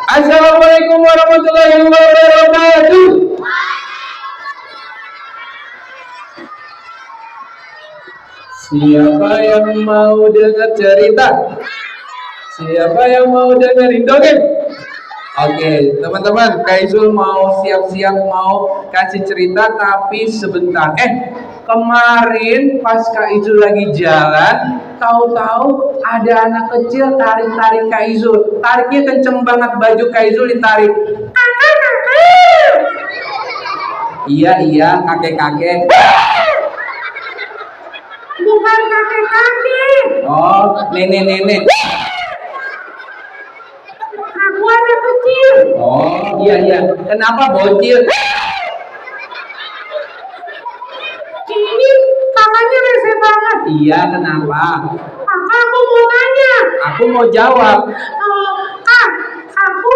Assalamualaikum warahmatullahi wabarakatuh. Siapa yang mau dengar cerita? Siapa yang mau dengerin dongeng? Oke, teman-teman, Kak Izul mau siap-siap mau kasih cerita, tapi sebentar. Kemarin pas Kak Izul lagi jalan, tahu-tahu ada anak kecil tarik-tarik Kak Izul. Tariknya kenceng banget, baju Kak Izul ditarik. Iya, kakek-kakek. Bukan kakek-kakek. Oh, nenek-nenek. Aku anak kecil. Oh, iya. Kenapa bocil? Ini kakaknya rese banget. Iya, kenapa? Kakak, aku mau nanya. Aku mau jawab. Aku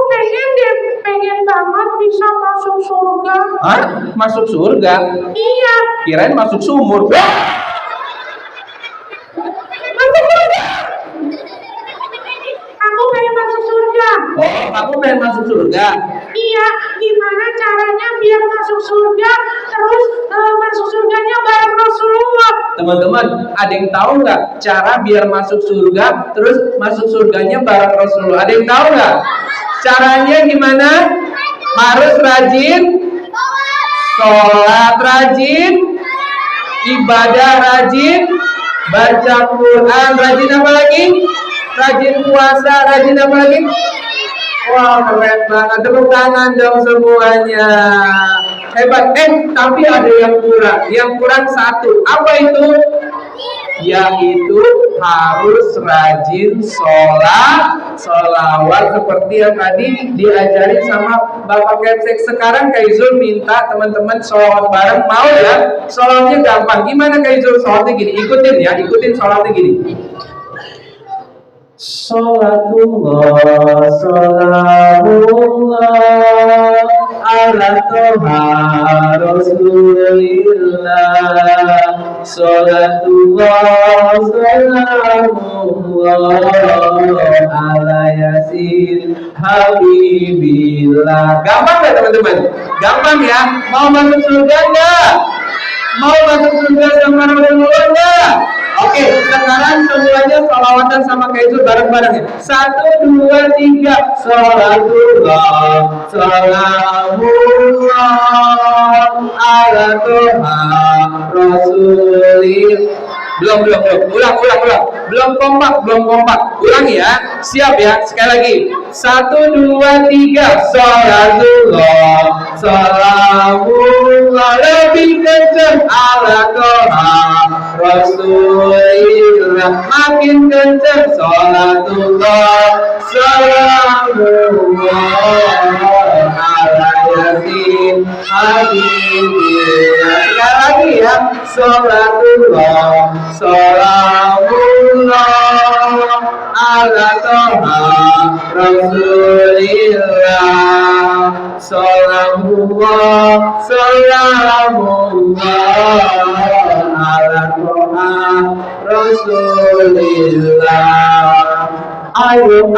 pengen banget bisa masuk surga. Hah? Masuk surga? Iya. Kirain masuk sumur. Masuk surga. Aku pengen masuk surga. Oh, aku pengen masuk surga. Iya, gimana caranya biar masuk surga? Terus masuk surganya bareng Rasulullah. Teman-teman, ada yang tahu nggak cara biar masuk surga? Terus masuk surganya bareng Rasulullah. Ada yang tahu nggak? Caranya gimana? Harus rajin sholat, rajin ibadah, rajin baca Quran, rajin apa lagi? Rajin puasa, rajin apa lagi? Wah, keren banget. Tepuk tangan dong semuanya. Hebat. Tapi ada yang kurang. Yang kurang satu. Apa itu? Yaitu harus rajin sholawat seperti yang tadi diajarin sama Bapak Kepsek. Sekarang Kak Izul minta teman-teman sholawat bareng. Mau ya? Sholawatnya gampang. Gimana Kak Izul sholawatnya gini? Ikutin ya, ikutin sholawatnya gini. Sholatullah, sholatullah ala toha Rasulillah. Sholatullah, sholatullah ala yasin habibillah. Gampang gak teman-teman? Gampang ya? Mau masuk surga enggak? Mau masuk surga sama Rasulullah enggak? Oke, sekarang semuanya sholawatan sama Kak Izul bareng-bareng ya. 1, 2, 3. Sholatullah, sholamullah ala toha Rasulillah. Belum. Ulang. Belum kompak. Ulang ya. Siap ya. Sekali lagi. 1, 2, 3. Sholatullah, sholamullah lebih kenceng ala toha Rasulillah. Makin kenceng. Sholatullah, sholamullah ala yasin habibillah. Sekali lagi ya. Sholatullah, sholamullah ala toha Rasulillah. Sholamullah, sholamullah ala toha Rasulillah. Ayo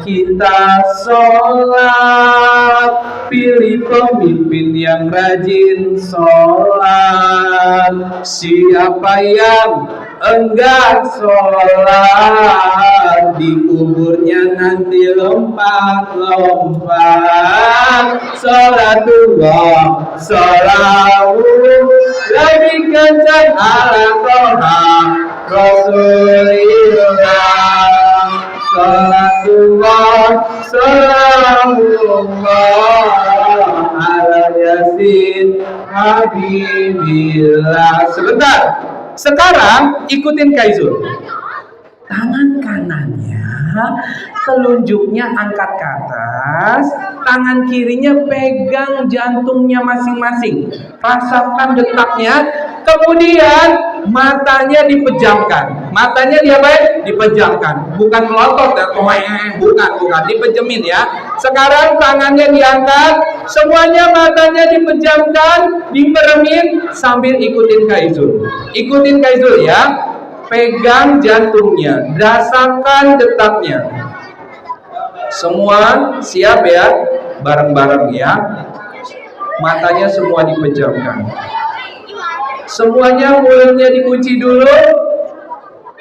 kita sholat, pilih pemimpin yang rajin sholat. Siapa yang enggak sholat, di kuburnya nanti lompat-lompat. Sholatullah, sholamullah lebih kencang ala toha Rasulillah. Sholatullah, sholamullah ala yasin habibillah. Sebentar. Sekarang ikutin Kak Izul. Tangan kanannya, telunjuknya angkat ke atas, tangan kirinya pegang jantungnya masing-masing. Rasakan detaknya, kemudian matanya dipejamkan. Matanya diapain? Dipejamkan. Bukan melotot ya, bukan, dipejemin ya. Sekarang tangannya diangkat, semuanya matanya dipejamkan, dimeremin sambil ikutin Kak Izul. Ikutin Kak Izul ya. Pegang jantungnya, rasakan detaknya. Semua siap ya, bareng-bareng ya. Matanya semua dipejamkan. Semuanya mulutnya dikunci dulu,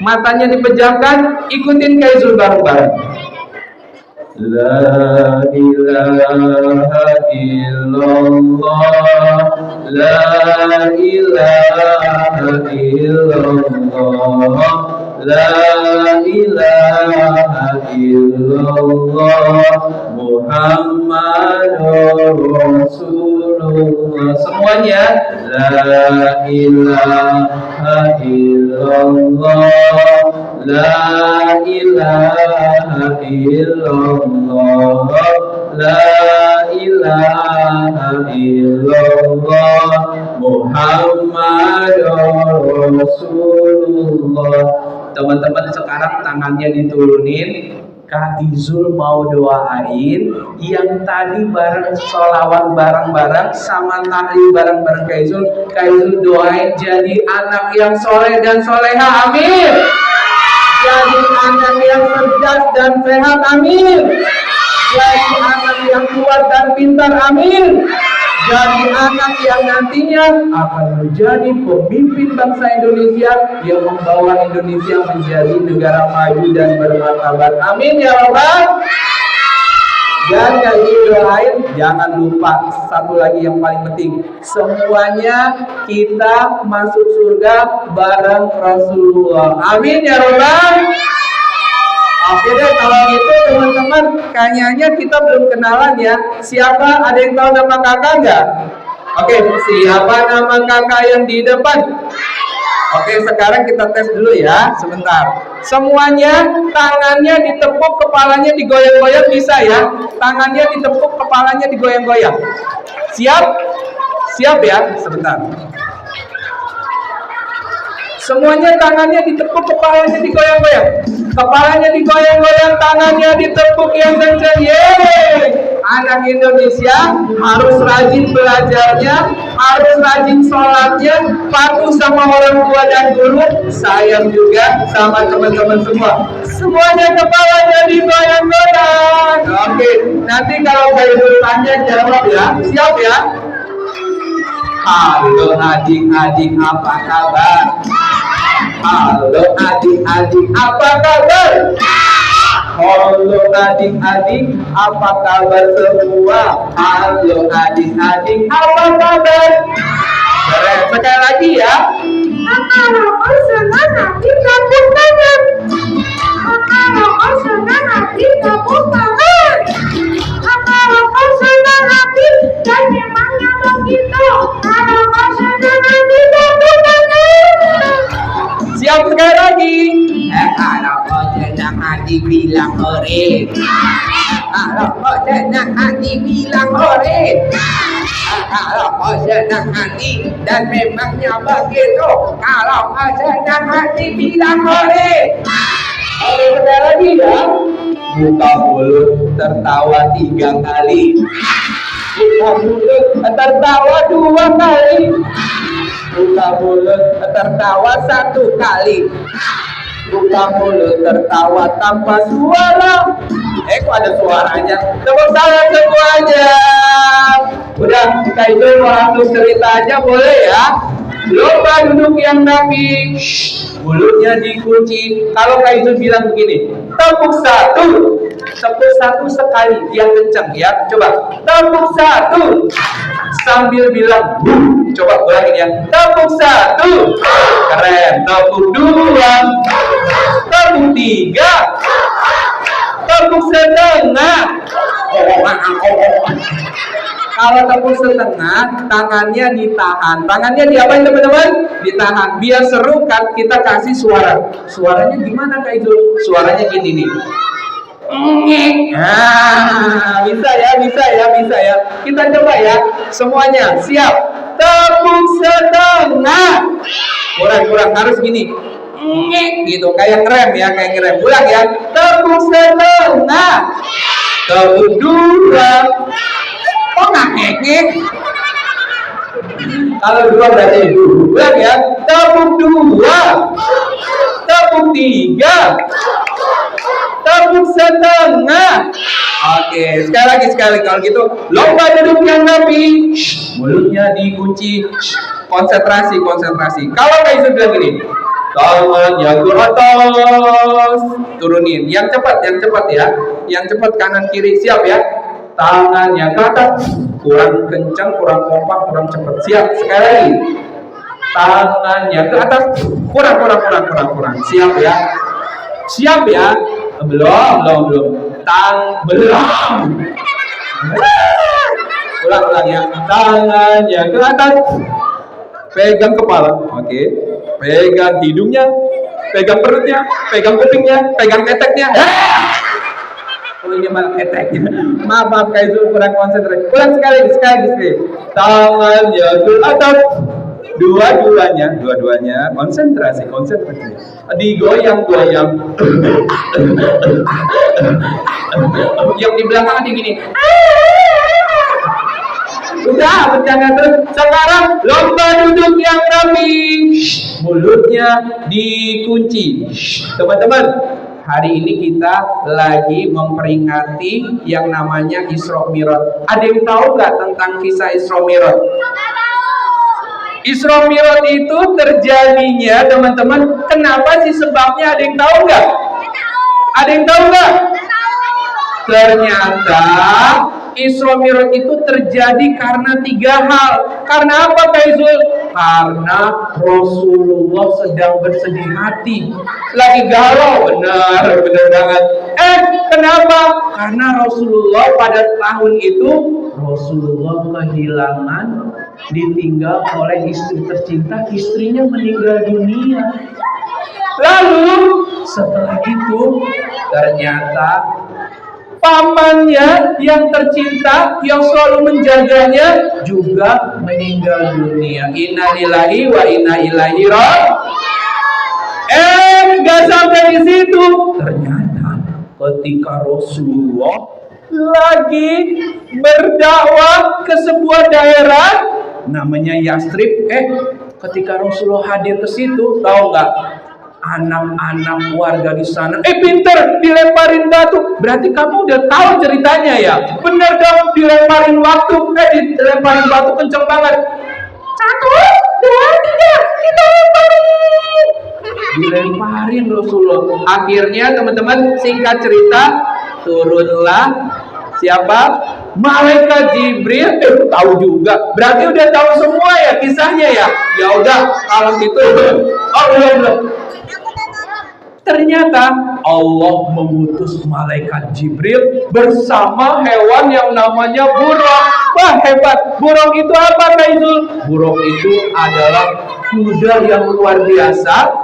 matanya dipejamkan, ikutin Kaizul bareng-bareng. La ilaha illallah, la ilaha illallah, la ilaha illallah, Muhammadur Rasulullah. Semuanya la ilaha illallah, la ilaha illallah, la ilaha illallah, Muhammadur Rasulullah. Teman-teman sekarang tangannya diturunin. Kak Izul mau doain yang tadi bareng sholawat bareng-bareng sama tahlil bareng-bareng Kak Izul. Kak Izul doain jadi anak yang soleh dan soleha, amin. Jadi anak yang cerdas dan sehat, amin. Jadi anak yang kuat dan pintar, amin. Jadi anak yang nantinya akan menjadi pemimpin bangsa Indonesia yang membawa Indonesia menjadi negara maju dan bermartabat, amin ya Rabbal. Dan kali doain, jangan lupa satu lagi yang paling penting, semuanya kita masuk surga bareng Rasulullah, amin ya Rabbal. Oke deh, kalau gitu teman-teman, kayaknya kita belum kenalan ya. Siapa, ada yang tahu nama kakak nggak? Oke, siapa nama kakak yang di depan? Oke, sekarang kita tes dulu ya, sebentar. Semuanya tangannya ditepuk, kepalanya digoyang-goyang, bisa ya? Tangannya ditepuk, kepalanya digoyang-goyang. Siap? Siap ya, sebentar. Semuanya tangannya ditepuk, kepalanya digoyang-goyang. Kepalanya digoyang-goyang, tangannya ditepuk yang kencang. Yeay! Anak Indonesia harus rajin belajarnya, harus rajin sholatnya, patuh sama orang tua dan guru, sayang juga sama teman-teman semua. Semuanya kepalanya digoyang-goyang. Oke, nanti kalau kayak tanya jawab ya. Siap ya? Halo adik-adik, apa kabar? Halo adik-adik, apa kabar? Halo adik-adik, apa kabar semua? Halo adik-adik, apa kabar? Keren, sekali lagi ya. Kalau senang hati tepuk tangan. Kalau senang hati tepuk tangan. Kalau senang hati dan memangnya begitu. Kalau senang hati tepuk tangan. Siap sekali lagi. Kalau kau senang hati bilang hore. Kalau kau senang hati bilang hore. Kalau kau senang hati dan memangnya begitu. Kalau kau senang hati bilang hore. Oke, sekali lagi ya. Buka mulut tertawa 3 kali. Buka mulut tertawa 2 kali. Buka mulut tertawa 1 kali. Buka mulut tertawa tanpa suara. Kok ada suaranya? Tepuk tangan semuanya. Udah, kita itu mau langsung cerita aja boleh ya? Lomba duduk yang rapi. Mulutnya dikunci. Kalau kayak itu bilang begini, tepuk 1. Tepuk 1 sekali, yang kencang ya. Coba, tepuk 1 sambil bilang coba ulangin ya. Tepuk 1. Keren. Tepuk 2. Tepuk 3. Tepuk setengah. Kalau tepuk setengah, tangannya ditahan. Tangannya diapain teman-teman? Ditahan. Biar seru kan, kita kasih suara. Suaranya gimana Kak itu? Suaranya gini nih. Bisa ya, bisa ya, bisa ya. Kita coba ya, semuanya siap. Tepuk setengah. Kurang harus gini. Gitu, kayak ngerem ya, kayak ngerem. Ulang ya. Tepuk setengah. Tepuk 2. Kok nggak ngekek? Kalau 2 berarti ulang ya. Tepuk 2. Tepuk 3. tepuk setengah. Oke, sekali lagi kalau gitu. Lomba duduk yang rapi, mulutnya dikunci. Konsentrasi. Kalau kayak itu bilang gini, tangannya ke atas, turunin. Yang cepat ya. Yang cepat kanan kiri, siap ya. Tangannya ke atas, kurang kencang, kurang kompak, kurang cepat. Siap. Sekali lagi. Tangannya ke atas, kurang. Siap ya. Belum. Belum. Ulang ya. Tangannya ke atas, pegang kepala, oke. Pegang hidungnya, pegang perutnya, pegang kupingnya, pegang keteknya. Oh ini malah keteknya. Maaf Kaizul kurang konsentrasi. Ulang sekali. Tangannya ke atas, dua-duanya konsentrasi. Digoyang. Yang di belakang ada gini. Udah, bercanda terus. Sekarang lomba duduk yang rapi, mulutnya dikunci. Teman-teman, hari ini kita lagi memperingati yang namanya Isra Mi'raj. Ada yang tahu nggak tentang kisah Isra Mi'raj? Isra Mi'raj itu terjadinya, teman-teman, kenapa sih sebabnya? Ada yang tahu nggak? Ternyata Isra Mi'raj itu terjadi karena 3 hal. Karena apa, Kaizul? Karena Rasulullah sedang bersedih hati, lagi galau. Benar banget. Kenapa? Karena Rasulullah pada tahun itu Rasulullah kehilangan, ditinggal oleh istri tercinta, istrinya meninggal dunia. Lalu setelah itu ternyata pamannya yang tercinta, yang selalu menjaganya, juga meninggal dunia. Innalillahi wa inna ilaihi raji'un. Gak sampai di situ. Ternyata ketika Rasulullah lagi berdakwah ke sebuah daerah namanya Yastrib, ketika Rasulullah hadir ke situ, tahu nggak? Anak-anak warga di sana, pinter, dilemparin batu. Berarti kamu udah tahu ceritanya ya? Bener dong, dilemparin dilemparin batu kenceng banget. 1, 2, 3, kita lemparin. Dilemparin Rasulullah. Akhirnya teman-teman, singkat cerita, turunlah siapa? Malaikat Jibril. Tahu juga. Berarti udah tahu semua ya kisahnya ya? Ya udah, kalau gitu. Belum. Ternyata Allah mengutus malaikat Jibril bersama hewan yang namanya burung. Wah, hebat. Burung itu apa, Kaizul? Burung itu adalah kuda yang luar biasa.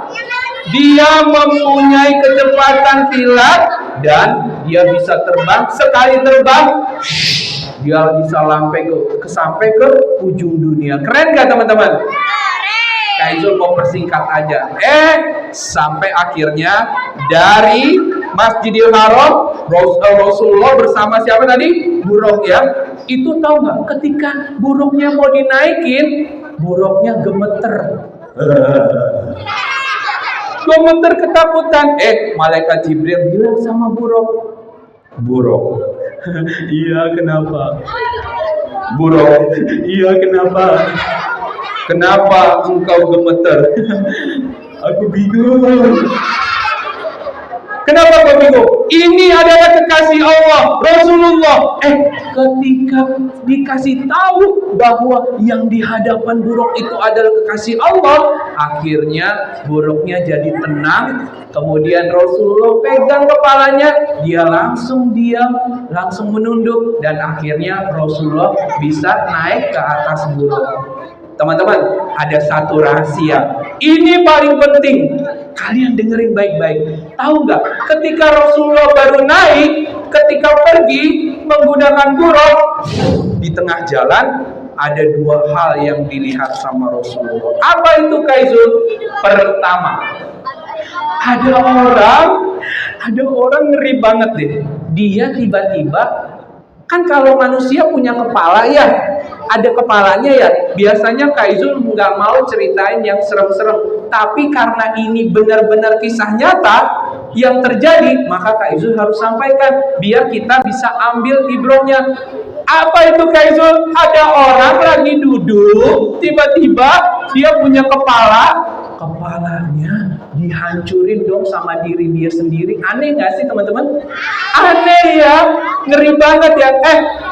Dia mempunyai kecepatan kilat dan dia bisa terbang. Sekali terbang, dia bisa sampai ke ujung dunia. Keren gak, teman-teman? Kaizul mau persingkat aja. Sampai akhirnya dari Masjidil Haram, Rasulullah bersama siapa tadi? Burung ya. Itu tahu nggak? Ketika burungnya mau dinaikin, burungnya gemeter. Gemeter ketakutan. Malaikat Jibril bilang sama burung. Iya, kenapa? Burung, iya, kenapa? Kenapa engkau gemeter? Aku bingung. Kenapa kau bingung? Ini adalah kekasih Allah, Rasulullah. Ketika dikasih tahu bahwa yang di hadapan burung itu adalah kekasih Allah, akhirnya burungnya jadi tenang. Kemudian Rasulullah pegang kepalanya, dia langsung diam, langsung menunduk, dan akhirnya Rasulullah bisa naik ke atas burung. Teman-teman, ada satu rahasia. Ini paling penting. Kalian dengerin baik-baik. Tahu nggak? Ketika Rasulullah baru naik, ketika pergi menggunakan burung, di tengah jalan ada 2 hal yang dilihat sama Rasulullah. Apa itu, Kaizul? Pertama, ada orang ngeri banget deh. Dia tiba-tiba, kan kalau manusia punya kepala ya, ada kepalanya ya. Biasanya Kaizul nggak mau ceritain yang serem-serem, tapi karena ini benar-benar kisah nyata, yang terjadi, maka Kak Izul harus sampaikan biar kita bisa ambil ibrohnya. Apa itu Kak Izul? Ada orang lagi duduk, tiba-tiba dia punya kepalanya dihancurin dong sama diri dia sendiri. Aneh gak sih teman-teman? Aneh ya, ngeri banget ya.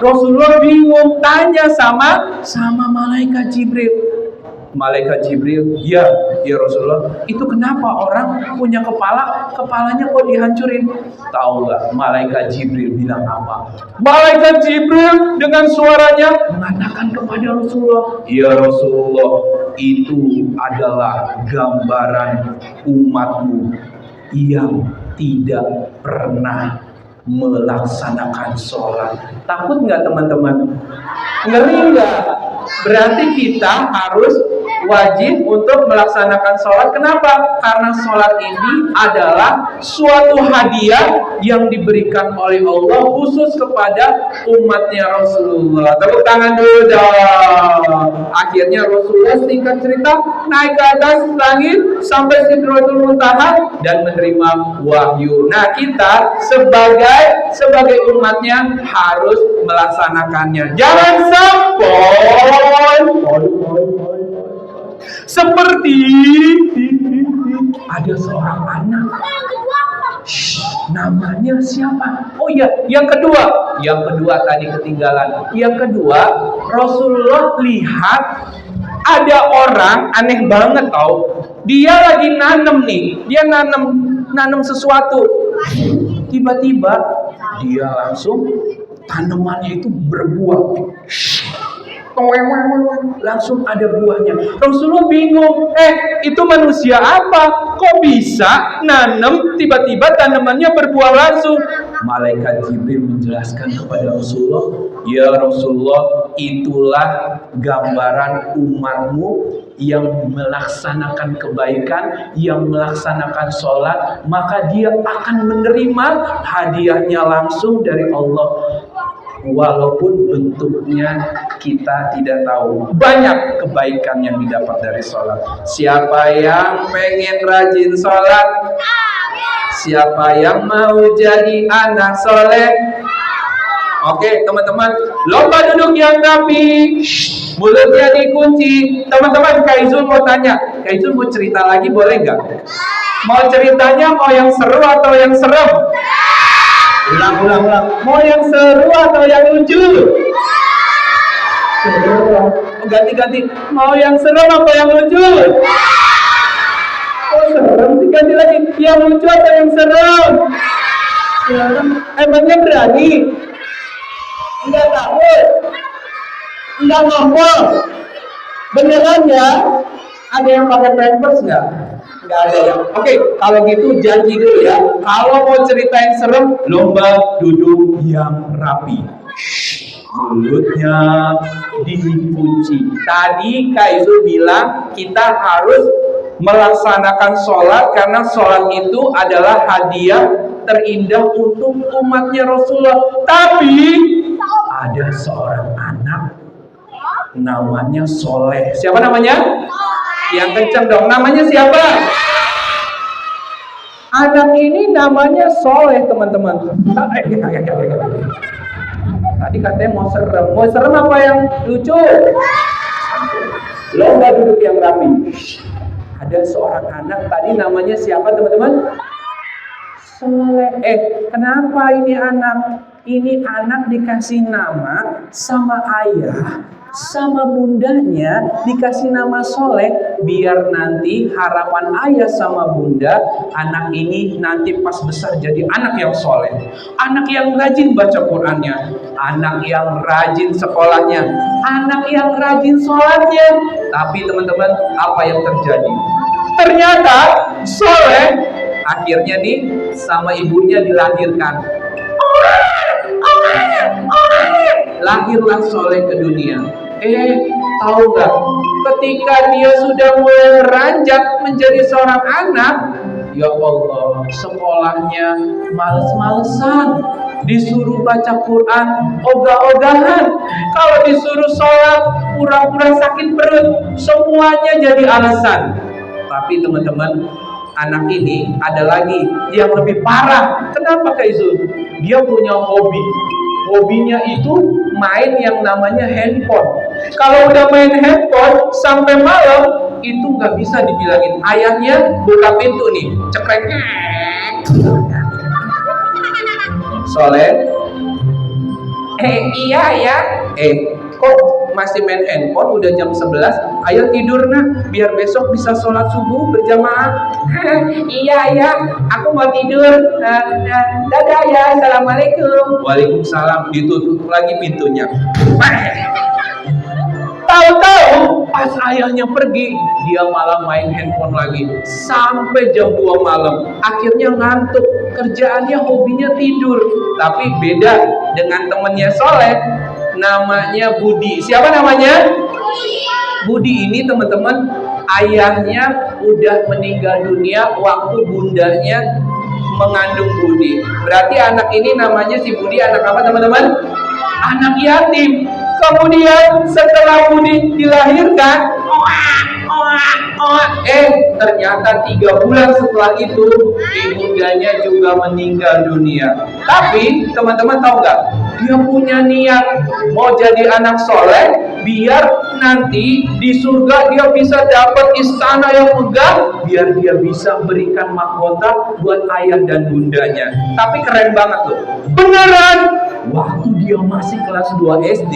Rasulullah bingung, tanya sama malaikat Jibril. Malaikat Jibril, ya Rasulullah, itu kenapa orang punya kepalanya kok dihancurin? Tahu nggak malaikat Jibril bilang apa? Malaikat Jibril dengan suaranya mengatakan kepada Rasulullah, ya Rasulullah, itu adalah gambaran umatmu yang tidak pernah melaksanakan sholat. Takut nggak teman-teman? Ngeri nggak? Berarti kita harus wajib untuk melaksanakan sholat. Kenapa? Karena sholat ini adalah suatu hadiah yang diberikan oleh Allah khusus kepada umatnya Rasulullah. Tepuk tangan dulu dong. Akhirnya Rasulullah singkat cerita naik ke atas langit sampai Sidratul Muntaha dan menerima wahyu. Nah, kita sebagai umatnya harus melaksanakannya. Jangan sampai seperti ada seorang anak. Namanya siapa? Oh iya, yang kedua tadi ketinggalan. Yang kedua, Rasulullah lihat ada orang aneh banget tau. Dia lagi nanam nih, dia nanam sesuatu. Tiba-tiba dia langsung tanamannya itu berbuah. Langsung ada buahnya. Rasulullah bingung, itu manusia apa? Kok bisa nanam tiba-tiba tanamannya berbuah langsung? Malaikat Jibril menjelaskan kepada Rasulullah, ya Rasulullah, itulah gambaran umatmu yang melaksanakan kebaikan, yang melaksanakan sholat, maka dia akan menerima hadiahnya langsung dari Allah. Walaupun bentuknya kita tidak tahu, banyak kebaikan yang didapat dari sholat. Siapa yang pengen rajin sholat? Siapa yang mau jadi anak soleh? Oke teman-teman, lomba duduk yang rapi, mulutnya dikunci. Teman-teman, Kak Izul mau tanya, Kak Izul mau cerita lagi boleh nggak? Mau ceritanya mau yang seru atau yang serem? Ulang. Mau yang seru atau yang lucu? Ganti. Mau yang serem apa yang lucu? Oh serem sih, ganti lagi. Yang lucu atau yang serem? Emangnya berani? Enggak takut? Enggak ngomong? Beneran ya? Ada yang pakai pampers nggak? Nggak ada ya. Oke, kalau gitu janji dulu ya. Kalau mau cerita yang serem, lomba duduk yang rapi. Mulutnya dikunci. Tadi Kak Izul bilang kita harus melaksanakan sholat karena sholat itu adalah hadiah terindah untuk umatnya Rasulullah. Tapi ada seorang anak namanya Soleh. Siapa namanya? Yang kencang dong, namanya siapa? Anak ini namanya Soleh teman-teman. Tadi katanya mau serem apa yang lucu? Lomba duduk yang rapi. Ada seorang anak tadi namanya siapa teman-teman? Soleh. Kenapa ini anak? Ini anak dikasih nama sama ayah, sama bundanya dikasih nama Soleh, biar nanti harapan ayah sama bunda anak ini nanti pas besar jadi anak yang soleh, anak yang rajin baca Qurannya, anak yang rajin sekolahnya, anak yang rajin sholatnya. Tapi teman-teman, apa yang terjadi? Ternyata Soleh akhirnya nih sama ibunya dilahirkan. Lahirlah Soleh ke dunia. Tahu nggak? Ketika dia sudah mulai beranjak menjadi seorang anak, ya Allah, sekolahnya males-malesan, disuruh baca Quran ogah-ogahan, kalau disuruh sholat pura-pura sakit perut, semuanya jadi alasan. Tapi teman-teman, anak ini ada lagi yang lebih parah. Kenapa Kak Izul? Dia punya hobi. Hobinya itu main yang namanya handphone. Kalau udah main handphone sampai malam, itu nggak bisa dibilangin. Ayahnya buka pintu nih, cekrek. Soleh, iya ya. Kok masih main handphone? Udah jam 11. Ayo tidur nah, biar besok bisa sholat subuh berjamaah. Iya ya, aku mau tidur. Dadah ya, assalamualaikum. Waalaikumsalam. Ditutup lagi pintunya. Tahu-tahu pas ayahnya pergi, dia malah main handphone lagi sampai jam 2 malam. Akhirnya ngantuk. Kerjaannya, hobinya tidur. Tapi beda dengan temennya Soleh, namanya Budi. Siapa namanya? Budi ini teman-teman, ayahnya udah meninggal dunia waktu bundanya mengandung Budi. Berarti anak ini namanya si Budi anak apa teman-teman? Anak yatim. Kemudian setelah Budi dilahirkan, ternyata 3 bulan setelah itu ibundanya juga meninggal dunia. Tapi teman-teman tahu nggak? Dia punya niat mau jadi anak soleh, biar nanti di surga dia bisa dapat istana yang megah, biar dia bisa berikan mahkota buat ayah dan bundanya. Tapi keren banget tuh. Beneran, waktu dia masih kelas 2 SD,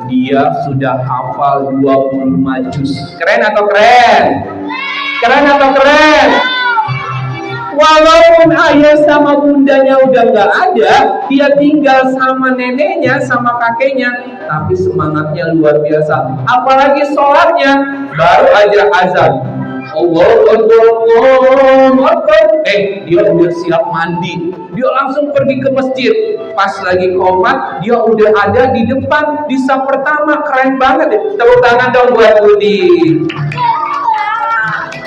dia sudah hafal 25 juz. Keren atau keren? Keren atau keren? Walaupun ayah sama bundanya udah gak ada, dia tinggal sama neneknya, sama kakeknya, tapi semangatnya luar biasa. Apalagi sholatnya, baru aja azan, Allahu Akbar, Allahu Akbar. Dia udah siap mandi, dia langsung pergi ke masjid. Pas lagi qomat, dia udah ada di depan di saf pertama. Keren banget ya. Tepuk tangan dong buat Budi.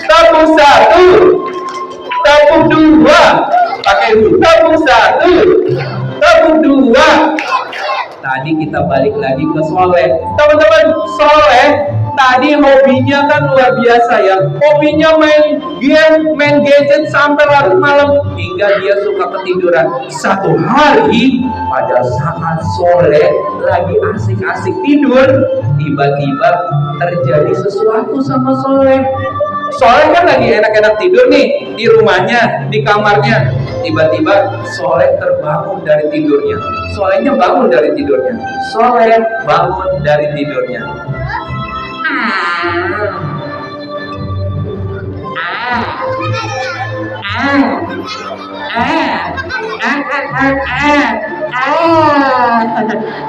Tepuk 1, tepuk 2, pakai dulu. Tepuk 1, tepuk 2. Tadi kita balik lagi ke Soleh. Teman-teman, Soleh tadi hobinya kan luar biasa ya. Hobinya main game, main gadget sampai larut malam hingga dia suka ketiduran. Satu hari pada saat Soleh lagi asik-asik tidur, tiba-tiba terjadi sesuatu sama Soleh. Soleh kan lagi enak-enak tidur nih di rumahnya, di kamarnya. Tiba-tiba Soleh terbangun dari tidurnya. Solehnya bangun dari tidurnya. Soleh bangun dari tidurnya.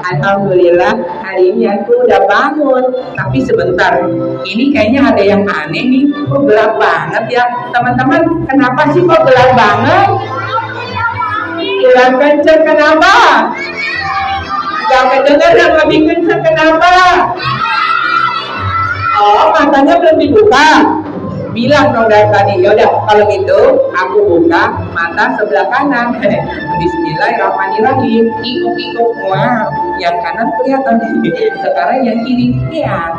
Alhamdulillah hari ini aku udah bangun. Tapi sebentar, ini kayaknya ada yang aneh nih. Kok gelap banget ya teman-teman? Kenapa sih kok gelap banget? Gelap kenceng kenapa? Gak kedengar yang lebih kenceng kenapa? Oh, matanya belum dibuka. Bilang dong dari tadi. Yaudah, kalau gitu aku buka mata sebelah kanan. Bismillahirrahmanirrahim. Ikut-ikut. Wah, yang kanan kelihatan. Sekarang yang kiri. Ya.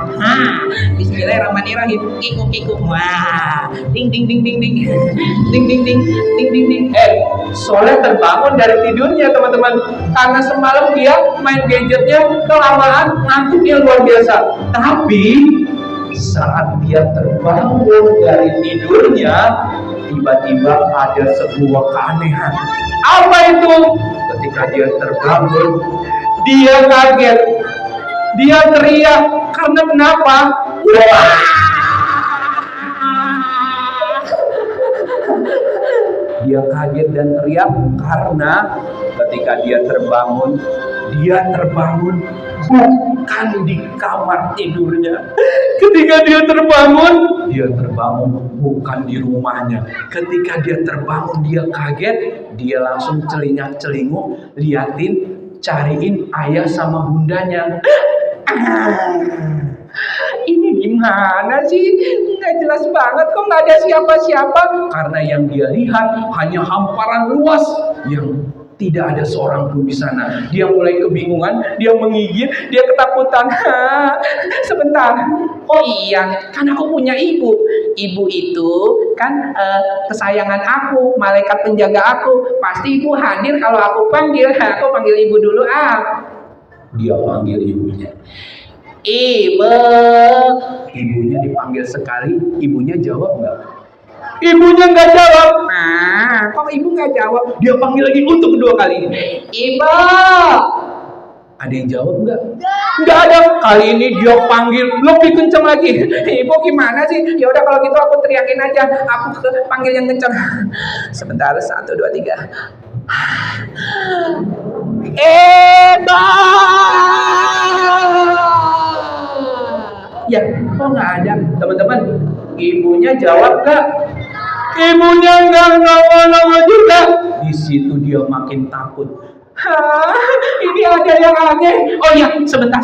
Bismillahirrahmanirrahim. Ikut-ikut. Wah. Ding ding ding ding ding. Ding ding ding ding ding ding. Soleh terbangun dari tidurnya teman-teman. Karena semalam dia main gadgetnya kelamaan, ngantuknya luar biasa. Tapi saat dia terbangun dari tidurnya, tiba-tiba ada sebuah keanehan. Apa itu? Ketika dia terbangun, dia kaget, dia teriak. Karena kenapa? Wah! Dia kaget dan teriak karena ketika dia terbangun bukan di kamar tidurnya. Ketika dia terbangun bukan di rumahnya. Ketika dia terbangun, dia kaget, dia langsung celingak-celinguk, cariin ayah sama bundanya. Ini gimana sih? Nggak jelas banget kok, nggak ada siapa-siapa. Karena yang dia lihat hanya hamparan luas yang Tidak ada seorang pun di sana. Dia mulai kebingungan, dia menggigit, dia ketakutan. Sebentar. Oh iya, kan aku punya ibu. Ibu itu kan kesayangan aku, malaikat penjaga aku. Pasti ibu hadir kalau aku panggil. Aku panggil ibu dulu Dia panggil ibunya. Ibu. Ibunya dipanggil sekali, ibunya jawab nggak? Ibunya nggak jawab. Nah, kok ibu nggak jawab? Dia panggil lagi untuk kedua kali. Ibu. Ada yang jawab nggak? Nggak ada. Kali ini dia panggil lebih kencang lagi. Ibu gimana sih? Ya udah kalau gitu aku teriakin aja. Aku panggil yang kencang. Sebentar, 1, 2, 3. Eba. Ya, kok nggak ada, teman-teman? Ibunya jawab nggak? Ibunya nggak nongol juga. Di situ dia makin takut. Ini ada yang aneh. Oh ya, sebentar.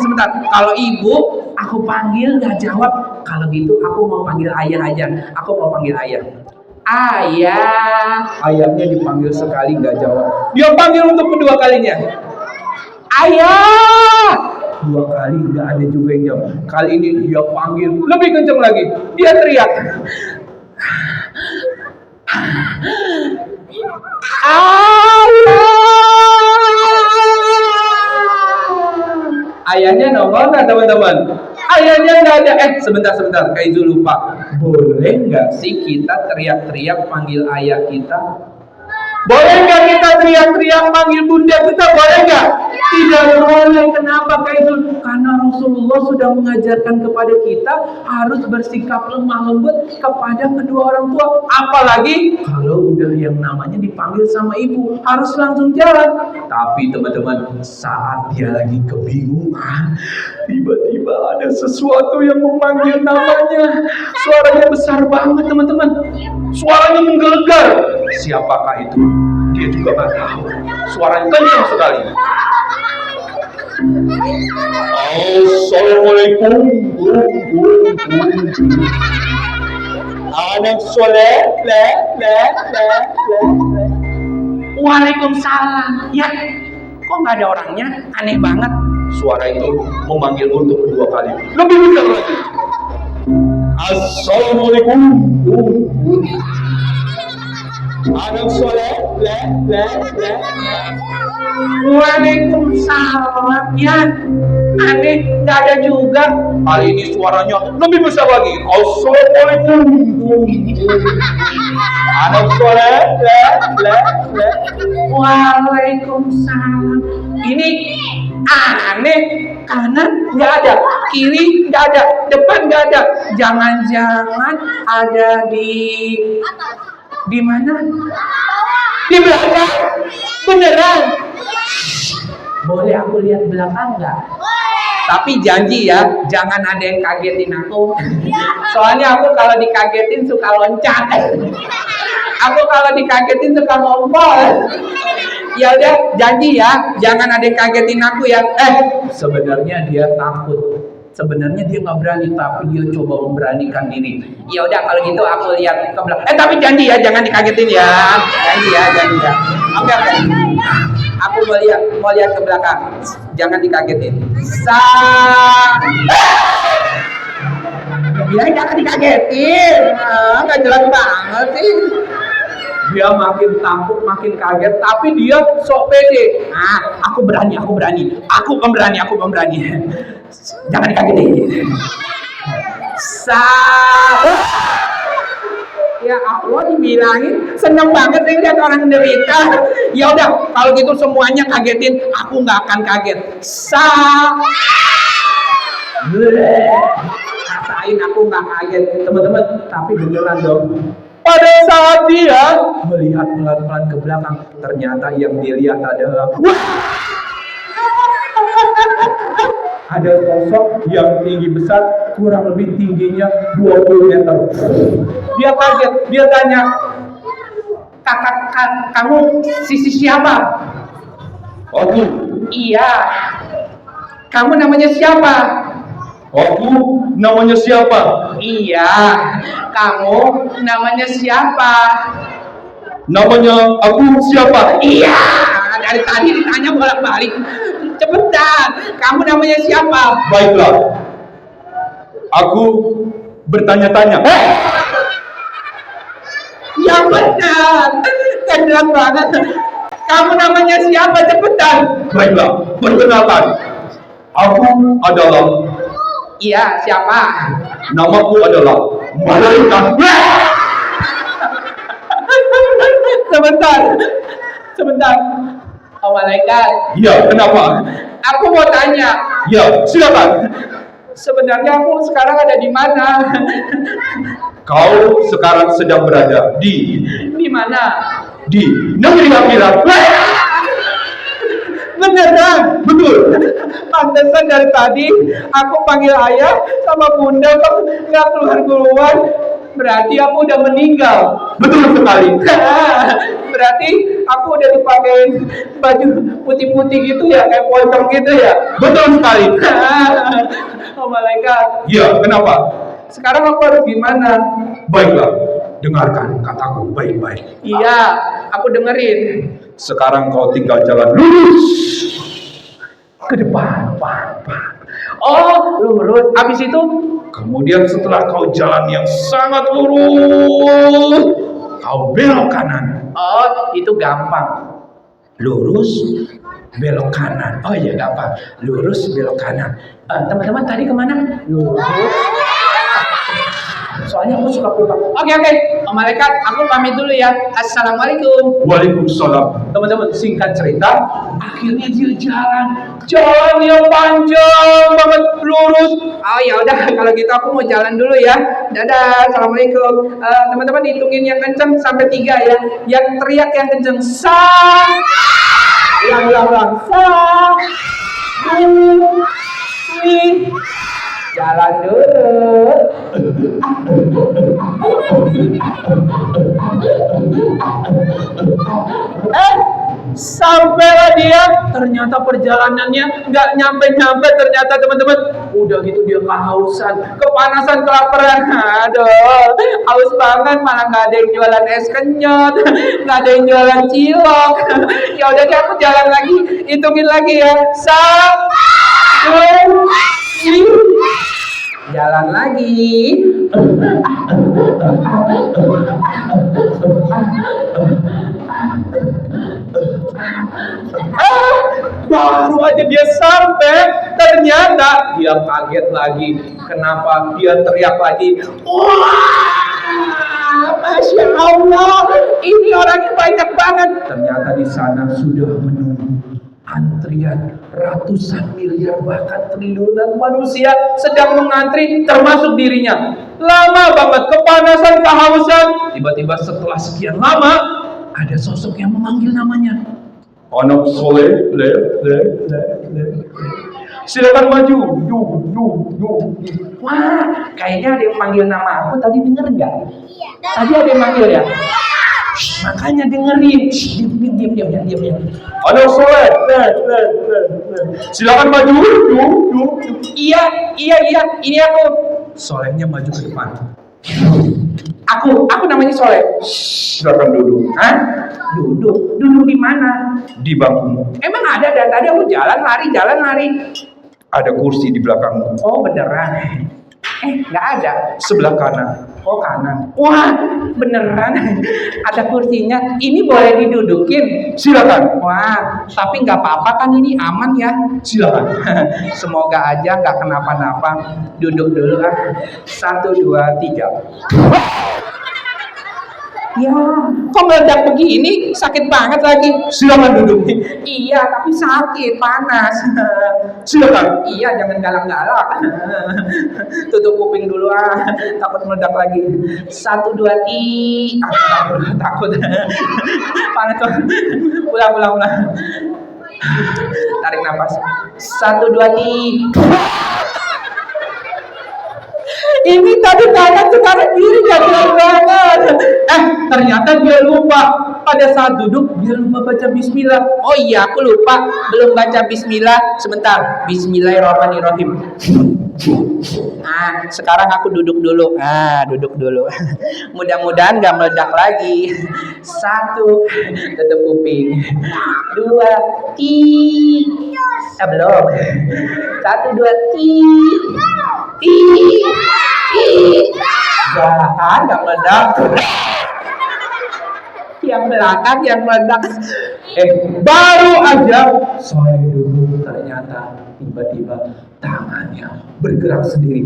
Kalau ibu aku panggil nggak jawab, kalau gitu aku mau panggil ayah aja. Aku mau panggil ayah. Ayah. Ayahnya dipanggil sekali nggak jawab. Dia panggil untuk kedua kalinya. Ayah. 2 kali nggak ada juga yang jawab. Kali ini dia panggil lebih kencang lagi. Dia teriak. Ayahnya nongol nggak teman-teman? Ayahnya nggak ada. Sebentar. Kak Izul lupa. Boleh nggak sih kita teriak-teriak panggil ayah kita? Boleh nggak kita teriak-teriak panggil bunda kita? Boleh nggak? Tidak boleh. Kenapa Kak Izul? Karena Rasulullah sudah mengajarkan kepada kita harus bersikap lemah lembut kepada kedua orang tua. Apalagi kalau udah yang namanya dipanggil sama ibu, harus langsung jalan. Tapi teman-teman, saat dia lagi kebingungan, tiba-tiba ada sesuatu yang memanggil namanya. Suaranya besar banget teman-teman. Suaranya menggelegar. Siapakah itu? Dia juga nggak tahu. Suaranya kencang sekali. Assalamualaikum. Anak soleh. Waalaikumsalam. Ya, kok nggak ada orangnya? Aneh banget. Suara itu memanggil untuk kedua kali. Lebih besar lagi. Assalamualaikum. Anak soleh. Waalaikumsalam. Ya, aneh, nggak ada juga. Kali ini suaranya lebih besar lagi. Assalamualaikum. Anak soleh. Waalaikumsalam. Ini aneh, kanan nggak ada, kiri nggak ada, depan nggak ada. Jangan-jangan ada di mana? Di belakang. Beneran? Boleh aku lihat belakang nggak? Tapi janji ya, jangan ada yang kagetin aku. Soalnya aku kalau dikagetin suka loncat. Aku kalau dikagetin suka ngompol. Ya udah, janji ya, jangan ada yang kagetin aku ya. Sebenarnya dia takut. Sebenarnya dia nggak berani, tapi dia coba memberanikan diri. Ya udah, kalau gitu aku lihat ke belakang. Tapi janji ya, jangan dikagetin ya. Janji ya. Oke. Aku mau lihat ke belakang. Jangan dikagetin. Bilang jangan dikagetin. Nggak jelas banget sih. Dia makin takut, makin kaget, tapi dia sok pede. Aku berani. Aku pemberani. Jangan dikagetin. Ya Allah, dibilangin seneng banget sih lihat orang derita. Ya udah, kalau gitu semuanya kagetin, aku nggak akan kaget. Rasain aku nggak kaget, teman-teman. Tapi beneran dong. Pada saat dia melihat pelan-pelan ke belakang, ternyata yang dilihat adalah ada sosok yang tinggi besar, kurang lebih tingginya 20 meter. Dia kaget, dia tanya, kamu sisi siapa? Aku. Iya. Kamu namanya siapa? Aku namanya siapa? Iya. Kamu namanya siapa? Namanya aku siapa? Iya. dari tadi ditanya bolak-balik. Cepetan, kamu namanya siapa? Baiklah. Aku bertanya-tanya. Yang benar, kejelas banget. Kamu namanya siapa? Cepetan. Baiklah, perkenalkan. Aku adalah, Iya, siapa? namaku adalah Malaikat. Sebentar, sebentar. Oh malaikat, Ya, kenapa? aku mau tanya. Ya, silakan. Sebenarnya aku sekarang ada di mana? Kau sekarang sedang berada di Di mana? negeri akhirat. Beneran? Betul. Pantesan dari tadi aku panggil ayah sama bunda kok nggak keluar-keluar. Berarti aku udah meninggal. Betul sekali. Berarti aku udah dipakein baju putih-putih gitu ya, kayak pocong gitu ya. Betul sekali. Oh malaikat. Ya, kenapa? Sekarang aku harus gimana? Baiklah, dengarkan kataku baik-baik. Iya, aku dengerin. Sekarang kau tinggal jalan lurus Ke depan, Oh, lurus. Habis itu, kemudian setelah kau jalan yang sangat lurus, kau belok kanan. oh itu gampang. Lurus, belok kanan. Oh iya gampang. Lurus belok kanan. Teman-teman tadi kemana? Lurus. Soalnya aku suka lupa. Oke. Oh, malaikat, aku pamit dulu ya. Assalamualaikum. Waalaikumsalam. Teman-teman, singkat cerita, akhirnya dia jalan yang panjang banget, lurus. Oh ya udah, kalau gitu aku mau jalan dulu ya. Dadah, assalamualaikum. Teman-teman hitungin yang kenceng sampai 3 ya. Yang teriak yang kenceng, sa. Ulang. Sa. Jalan dulu. Sampailah dia. Ternyata perjalanannya nggak nyampe ternyata teman-teman. Udah gitu dia kehausan, kepanasan, kelaparan. Aduh, haus banget, malah nggak ada yang jualan es kenyot, nggak ada yang jualan cilok. Ya udah deh, aku jalan lagi, hitungin lagi ya. Jalan lagi. Baru aja dia sampai, ternyata dia kaget lagi. Kenapa? Dia teriak lagi. Wah, Masya Allah, ini orangnya banyak banget. Ternyata di sana sudah menunggu antrian ratusan miliar bahkan triliunan manusia sedang mengantri, termasuk dirinya. Lama banget, kepanasan, kehausan. Tiba-tiba setelah sekian lama ada sosok yang memanggil namanya. Anak soleh, silakan maju. Wah, kayaknya ada yang manggil nama aku. Tadi denger nggak? Tadi ada yang manggil ya? Makanya dengerin. Diam. Anak soleh, silakan maju. Iya. Ini aku. Solehnya maju ke depan. Aku namanya Soleh. Silakan duduk. Hah? Duduk di mana? Di bangkumu. Emang ada dan tadi aku jalan lari. Ada kursi di belakangmu. Oh beneran? Nggak ada. Sebelah kanan. Oh kanan. Wah beneran. Ada kursinya. Ini boleh didudukin. Silakan. Wah, tapi nggak apa-apa kan, ini aman ya. Silakan. Semoga aja nggak kenapa-napa. Duduk dulu ah. 1, 2, 3. Ya, kok meledak begini? Sakit banget lagi. Silakan duduk. Iya, tapi sakit, panas. Silakan. Iya, jangan galak-galak. Tutup kuping dulu ah, takut meledak lagi. 1, 2, 3. Takut. Panas tuh. Ulang. Tarik nafas. 1, 2, 3. Ini tadi kanan, sekarang kiri, jatuh banget. Ternyata dia lupa. Pada saat duduk, dia lupa baca bismillah. Oh iya, aku lupa. Belum baca bismillah. Sebentar. Bismillahirrahmanirrahim. Nah, sekarang aku duduk dulu. Duduk dulu. Mudah-mudahan gak meledak lagi. 1, tutup kuping. 2, ti. Belum. 1, 2, ti. Ti. Ti. Jangan, gak meledak. Yang belakang yang meledak. Baru aja saya duduk, ternyata tiba-tiba tangannya bergerak sendiri.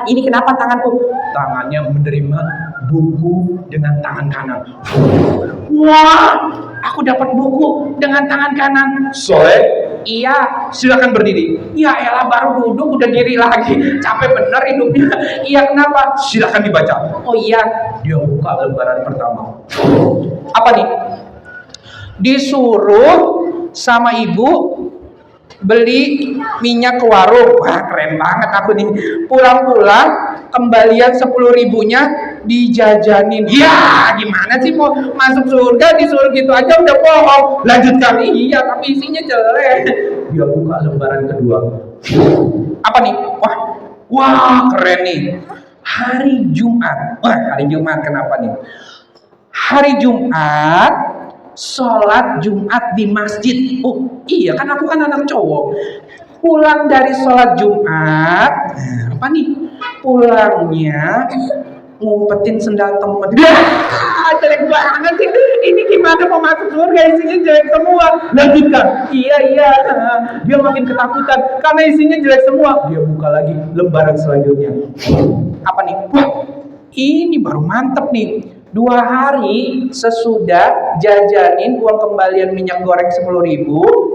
Ini kenapa tanganku? Tangannya menerima buku dengan tangan kanan. Wah, aku dapat buku dengan tangan kanan. Soleh, Iya. silakan berdiri. Ya elah, baru duduk udah diri lagi. Capek bener hidupnya. Iya, kenapa? Silakan dibaca. Oh iya. Dia buka lembaran pertama. Apa nih? Disuruh sama ibu beli minyak ke warung. Wah, keren banget aku nih. Pulang-pulang kembalian 10.000-nya dijajanin. Ya, gimana sih mau masuk surga disuruh gitu aja udah bohong. Lanjutkan. Iya, tapi isinya jelek. Dia buka lembaran kedua. Apa nih? Wah, keren nih. Hari Jumat. Wah, hari Jumat kenapa nih? Hari Jumat, sholat Jumat di masjid. Oh iya, kan aku kan anak cowok. Pulang dari sholat Jumat, apa nih? Pulangnya ngumpetin sendal temen. Jelek banget sih. Ini gimana mau masuk surga, isinya jelek semua. Lanjutkan. Iya. Dia makin ketakutan karena isinya jelek semua. Dia buka lagi lembaran selanjutnya. Apa nih? Wah, ini baru mantep nih. 2 hari sesudah jajanin uang kembalian minyak goreng 10.000,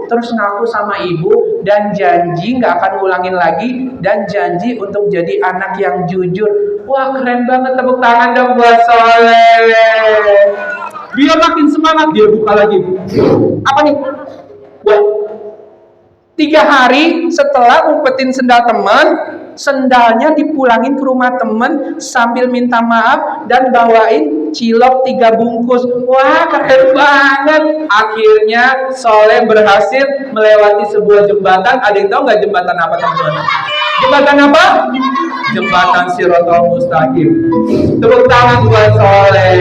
terus ngaku sama ibu dan janji nggak akan ulangin lagi dan janji untuk jadi anak yang jujur. Wah, keren banget, tepuk tangan dong buat Soleh. Dia makin semangat, dia buka lagi. Apa nih? Wah, 3 hari setelah ngumpetin sendal temen, sendalnya dipulangin ke rumah temen sambil minta maaf dan bawain cilok 3 bungkus. Wah, keren banget. Akhirnya Soleh berhasil melewati sebuah jembatan. Ada yang tahu nggak jembatan apa, teman-teman? Jembatan apa? Jembatan Shiratal Mustaqim. Tepuk tangan buat Soleh.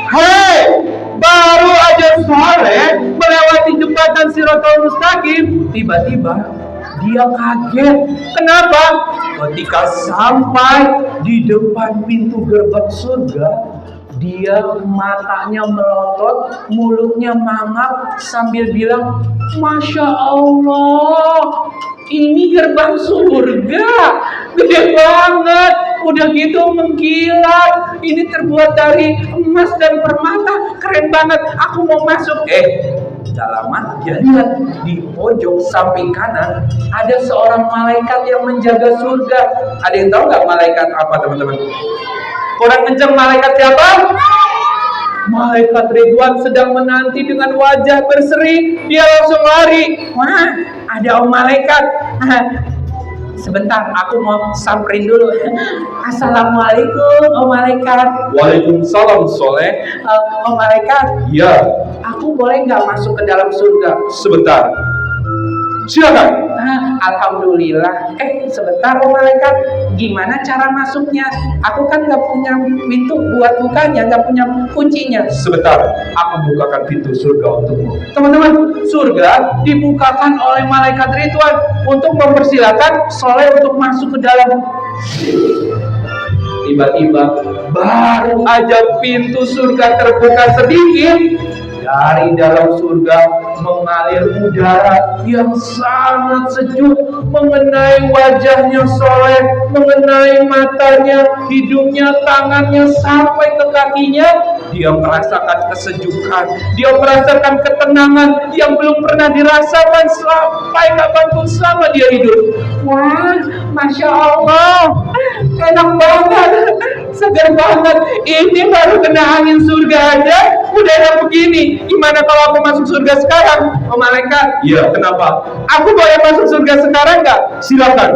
Hei, baru aja Soleh melewati jembatan Shiratal Mustaqim, tiba-tiba dia kaget. Kenapa? Ketika sampai di depan pintu gerbang surga, dia matanya melotot, mulutnya mangap sambil bilang, "Masya Allah, ini gerbang surga, gede banget, udah gitu mengkilat, ini terbuat dari emas dan permata, keren banget, aku mau masuk." Gak lama dia lihat di pojok samping kanan ada seorang malaikat yang menjaga surga. Ada yang tahu nggak malaikat apa, teman-teman? Kurang kenceng, malaikat siapa? Malaikat Ridwan sedang menanti dengan wajah berseri. Dia langsung lari. Wah, ada om malaikat. Sebentar, aku mau samperin dulu. Assalamualaikum, om malaikat. Waalaikumsalam, Soleh. Om malaikat, Ya, aku boleh nggak masuk ke dalam surga? sebentar. Silakan. Alhamdulillah. Sebentar, om malaikat. Gimana cara masuknya? Aku kan nggak punya pintu buat bukanya, nggak punya kuncinya. Sebentar, aku bukakan pintu surga untukmu. Teman-teman, surga dibukakan oleh malaikat Ridwan untuk mempersilakan Soleh untuk masuk ke dalam. Tiba-tiba, baru aja pintu surga terbuka sedikit, dari dalam surga mengalir udara yang sangat sejuk mengenai wajahnya Soleh, mengenai matanya, hidungnya, tangannya, sampai ke kakinya. Dia merasakan kesejukan, dia merasakan ketenangan yang belum pernah dirasakan sampai kapanpun selama dia hidup. Wah, Masya Allah, enak banget, segar banget. Ini baru kena angin surga aja, udah enak begini. Gimana kalau aku masuk surga sekarang, om malaikat? Iya, kenapa? Aku boleh masuk surga sekarang nggak? Silakan.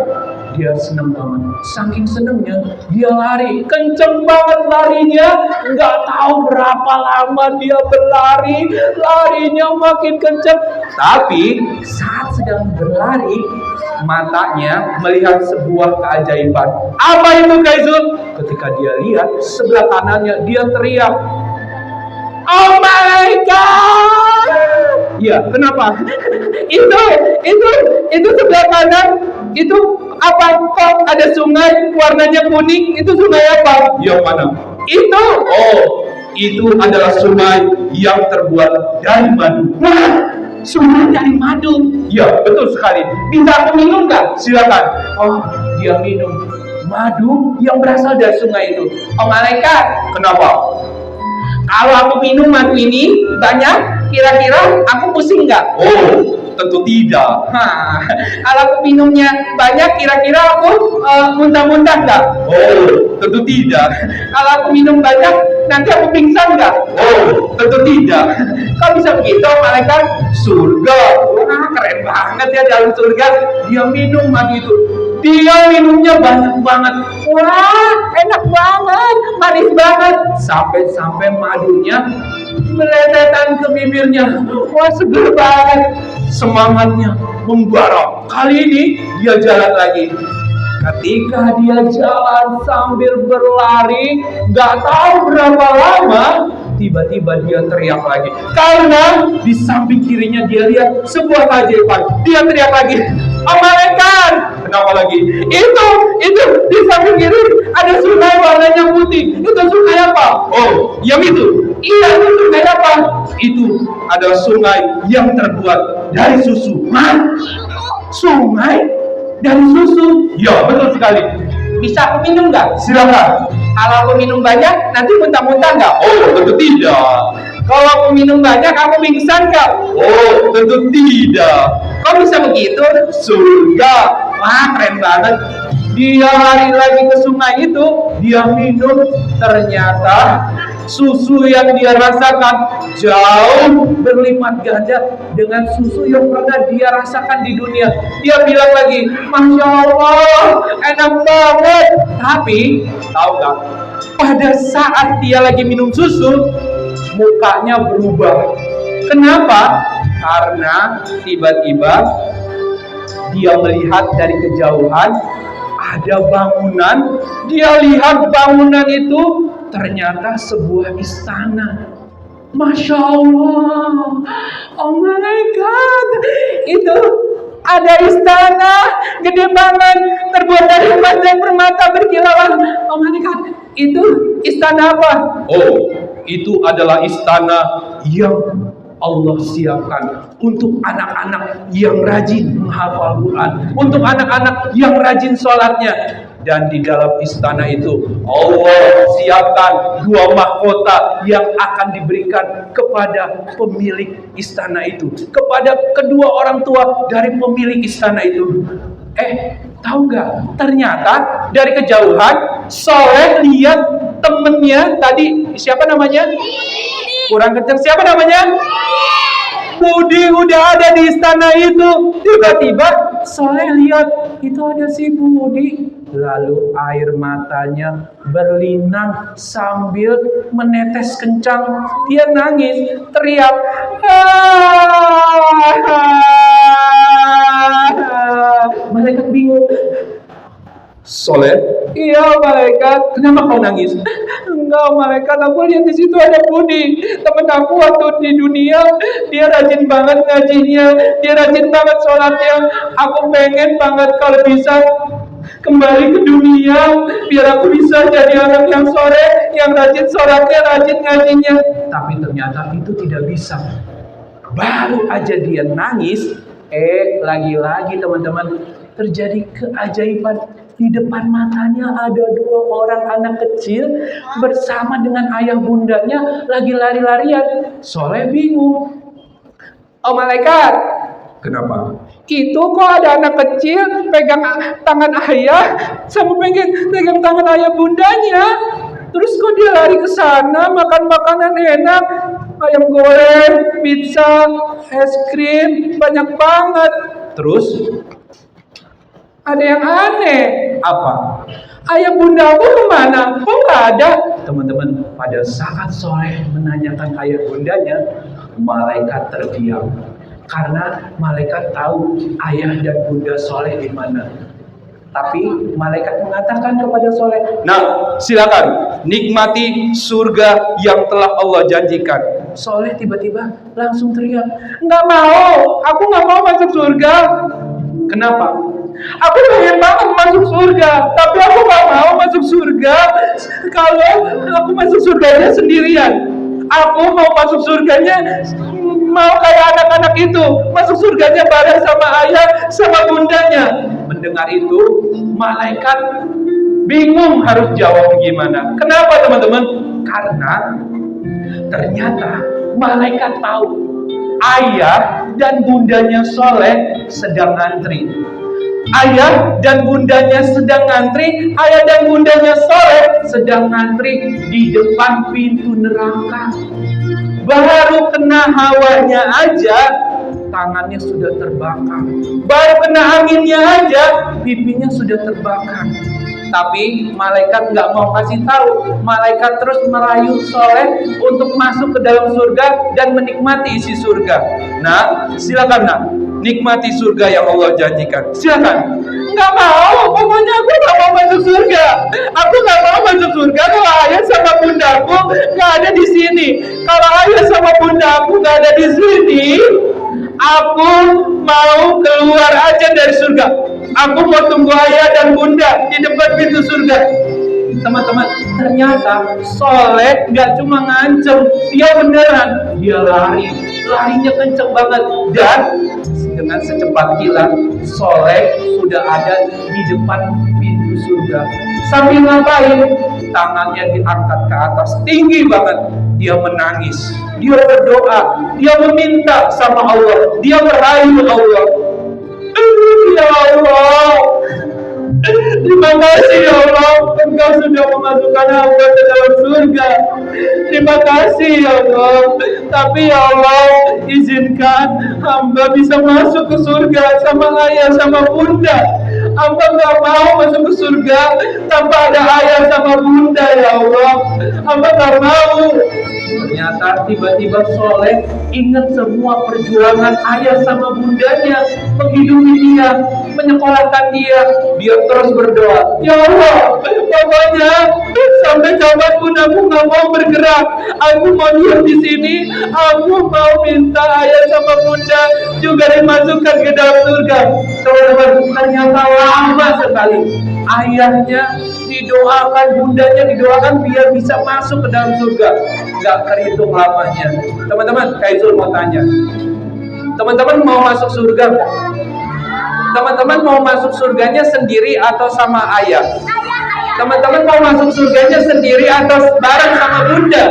dia senang banget. Saking senangnya, dia lari. Kenceng banget larinya. Nggak tahu berapa lama dia berlari. Larinya makin kenceng. Tapi saat sedang berlari, matanya melihat sebuah keajaiban. Apa itu, Kaizul? Ketika dia lihat sebelah kanannya, dia teriak, "Oh my God!" Ya, kenapa? itu sebelah kanan, itu apa? Kok ada sungai warnanya kuning? Itu sungai apa? Yang mana? Itu. Oh, itu adalah sungai yang terbuat dari madu. Wah, sungai dari madu. Ya, betul sekali. Bisa aku minum nggak? Silakan. Oh, dia minum madu yang berasal dari sungai itu. Oh malaikat, Kenapa? kalau aku minum madu ini banyak, kira-kira aku pusing nggak? Oh, tentu tidak. Hah, kalau aku minumnya banyak, kira-kira aku muntah-muntah nggak? Oh, tentu tidak. Kalau aku minum banyak, nanti aku pingsan nggak? Oh, tentu tidak. Kok bisa begitu, malaikat? Surga. Wah, keren banget ya dalam surga. Dia minum madu itu. Dia minumnya banyak banget. Wah, enak banget, manis banget. Sampai madunya meletetan ke bibirnya. Wah, seger banget. Semangatnya membara. Kali ini dia jalan lagi. Ketika dia jalan sambil berlari, gak tahu berapa lama, tiba-tiba dia teriak lagi. Karena di samping kirinya dia lihat sebuah keajaiban. Dia teriak lagi, "Oh malaikat!" Kenapa lagi? Itu di samping kiri ada sungai warnanya putih. Itu sungai apa? Oh, Yang itu. Iya, itu sungai apa? itu adalah sungai yang terbuat dari susu. Hah? Sungai dari susu? Ya, betul sekali. Bisa aku minum nggak? Silakan. Kalau aku minum banyak, nanti muntah-muntah nggak? Oh, tentu tidak. Kalau aku minum banyak, aku pingsan nggak? Oh, tentu tidak. Kok bisa begitu? Surga. Wah, keren banget. Dia lari lagi ke sungai itu, dia minum. Ternyata susu yang dia rasakan jauh berlipat ganda dengan susu yang pernah dia rasakan di dunia. Dia bilang lagi, "Masya Allah, enak banget." Tapi, tahu gak? Pada saat dia lagi minum susu, mukanya berubah. Kenapa? Karena tiba-tiba dia melihat dari kejauhan ada bangunan. Dia lihat bangunan itu ternyata sebuah istana. Masya Allah, oh my God, itu ada istana gede banget, terbuat dari emas dan permata berkilauan. Oh my God, itu istana apa? Oh, itu adalah istana yang Allah siapkan untuk anak-anak yang rajin menghafal Quran, untuk anak-anak yang rajin sholatnya. Dan di dalam istana itu Allah siapkan 2 mahkota yang akan diberikan kepada pemilik istana itu, kepada kedua orang tua dari pemilik istana itu. Tahu nggak? Ternyata dari kejauhan Soleh lihat temennya tadi, siapa namanya? Kurang kencang, siapa namanya? Budi udah ada di istana itu. Tiba-tiba Soleh lihat itu ada si Budi. Lalu air matanya berlinang sambil menetes kencang. Dia nangis, teriak. Malaikat bingung. Soleh. Iya malaikat, kenapa kau nangis? Enggak malaikat, aku lihat di situ ada Budi, temen aku waktu di dunia. Dia rajin banget ngajinya, dia rajin banget sholatnya. Aku pengen banget kalau bisa kembali ke dunia, biar aku bisa jadi anak yang soleh, yang rajin sholatnya, rajin ngajinya. Tapi ternyata itu tidak bisa. Baru aja dia nangis, lagi-lagi teman-teman, terjadi keajaiban. Di depan matanya ada 2 orang anak kecil bersama dengan ayah bundanya lagi lari-larian. Soleh bingung. Oh malaikat, Kenapa? itu kok ada anak kecil pegang tangan ayah sama pegang tangan ayah bundanya. Terus kok dia lari ke sana makan makanan enak, ayam goreng, pizza, es krim, banyak banget. Terus Ada yang aneh. Apa? Ayah bunda aku kemana? Kok nggak ada? Teman-teman, pada saat Soleh menanyakan ayah bundanya, malaikat terdiam. Karena malaikat tahu ayah dan bunda Soleh di mana. Tapi malaikat mengatakan kepada Soleh, nah silakan nikmati surga yang telah Allah janjikan. Soleh tiba-tiba langsung teriak, nggak mau, aku nggak mau masuk surga. Kenapa? Aku pengen banget masuk surga, tapi aku nggak mau masuk surga kalau aku masuk surganya sendirian. Aku mau masuk surganya mau kayak anak-anak itu, masuk surganya bareng sama ayah sama bundanya. Mendengar itu, malaikat bingung harus jawab gimana. Kenapa teman-teman? Karena ternyata malaikat tahu ayah dan bundanya Soleh sedang ngantri. Ayah dan bundanya sedang ngantri, ayah dan bundanya Soleh sedang ngantri di depan pintu neraka. Baru kena hawanya aja, tangannya sudah terbakar. Baru kena anginnya aja, pipinya sudah terbakar. Tapi malaikat nggak mau kasih tahu. Malaikat terus merayu Soleh untuk masuk ke dalam surga dan menikmati isi surga. Nah, silakan nak, nikmati surga yang Allah janjikan. Silakan. Nggak mau, pokoknya aku nggak mau masuk surga. Aku nggak mau masuk surga kalau ayah sama bundaku nggak ada di sini. Kalau ayah sama bundaku nggak ada di sini, aku mau keluar aja dari surga. Aku mau tunggu ayah dan bunda di depan pintu surga. Teman-teman, ternyata Soleh nggak cuma ngancem, dia beneran, dia lari, larinya kenceng banget, dan dengan secepat kilat Soleh sudah ada di depan pintu surga. Sambil ngapain? Tangannya diangkat ke atas tinggi banget. Dia menangis, dia berdoa, dia meminta sama Allah, dia merayu Allah. Ya Allah, terima kasih ya Allah, Engkau sudah memasukkan hamba ke dalam surga. Terima kasih ya Allah. Tapi ya Allah, izinkan hamba bisa masuk ke surga sama ayah sama bunda. Hamba nggak mau masuk ke surga tanpa ada ayah sama bunda ya Allah. Hamba nggak mau. Ternyata tiba-tiba Soleh ingat semua perjuangan ayah sama bundanya menghidupi dia, menyekolahkan dia. Dia terus berdoa, ya Allah, pokoknya sampai kapanpun aku nggak mau bergerak. Aku mau diam di sini. Aku mau minta ayah sama bunda juga dimasukkan ke dalam surga. Teman-teman, ternyata lama sekali ayahnya didoakan, bundanya didoakan biar bisa masuk ke dalam surga. Gak terhitung lamanya. Teman-teman, Kaizul mau tanya, teman-teman mau masuk surga gak? Teman-teman mau masuk surganya sendiri atau sama ayah? Teman-teman mau masuk surganya sendiri atau bareng sama bunda?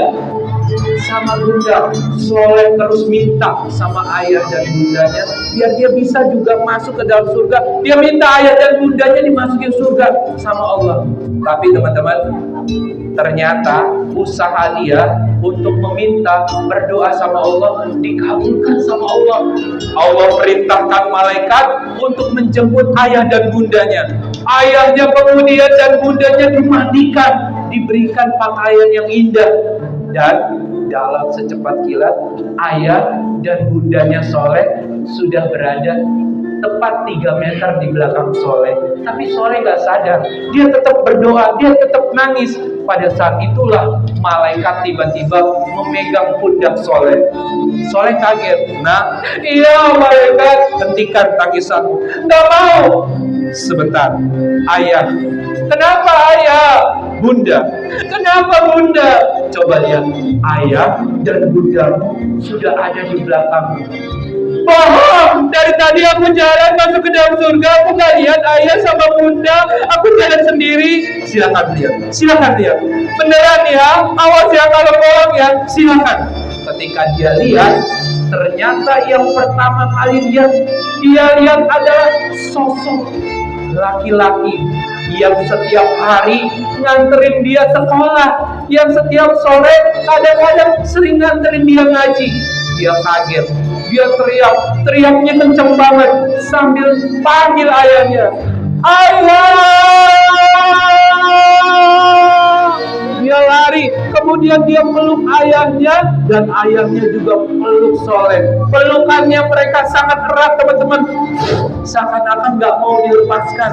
Sama bunda. Soleh terus minta sama ayah dan bundanya biar dia bisa juga masuk ke dalam surga. Dia minta ayah dan bundanya dimasukin surga sama Allah. Tapi teman-teman, ternyata usaha dia untuk meminta, berdoa sama Allah dikabulkan sama Allah. Allah perintahkan malaikat untuk menjemput ayah dan bundanya. Ayahnya kemudian dan bundanya dimandikan, diberikan pakaian yang indah, dan dalam secepat kilat ayah dan bundanya Soleh sudah berada tepat 3 meter di belakang Soleh. Tapi Soleh gak sadar, dia tetap berdoa, dia tetap nangis. Pada saat itulah malaikat tiba-tiba memegang pundak Soleh. Soleh kaget. Nah, iya malaikat, hentikan tangisanmu. Gak mau. Sebentar, ayah. Kenapa ayah? Bunda. Kenapa bunda? Coba lihat, ayah dan bundamu sudah ada di belakangmu. Bohong, dari tadi aku jalan masuk ke dalam surga, aku gak lihat ayah sama bunda, aku jalan sendiri. Silakan lihat, silakan lihat. Beneran ya, awas ya kalau bohong ya, silakan. Ketika dia lihat, ternyata yang pertama kali dia lihat adalah sosok laki-laki yang setiap hari nganterin dia sekolah, yang setiap sore kadang-kadang sering nganterin dia ngaji. Dia kaget, dia teriaknya kenceng banget sambil panggil ayahnya. ayah. Dia lari, kemudian dia peluk ayahnya, dan ayahnya juga peluk Soleh. Pelukannya mereka sangat erat, teman-teman, seakan-akan nggak mau dilepaskan.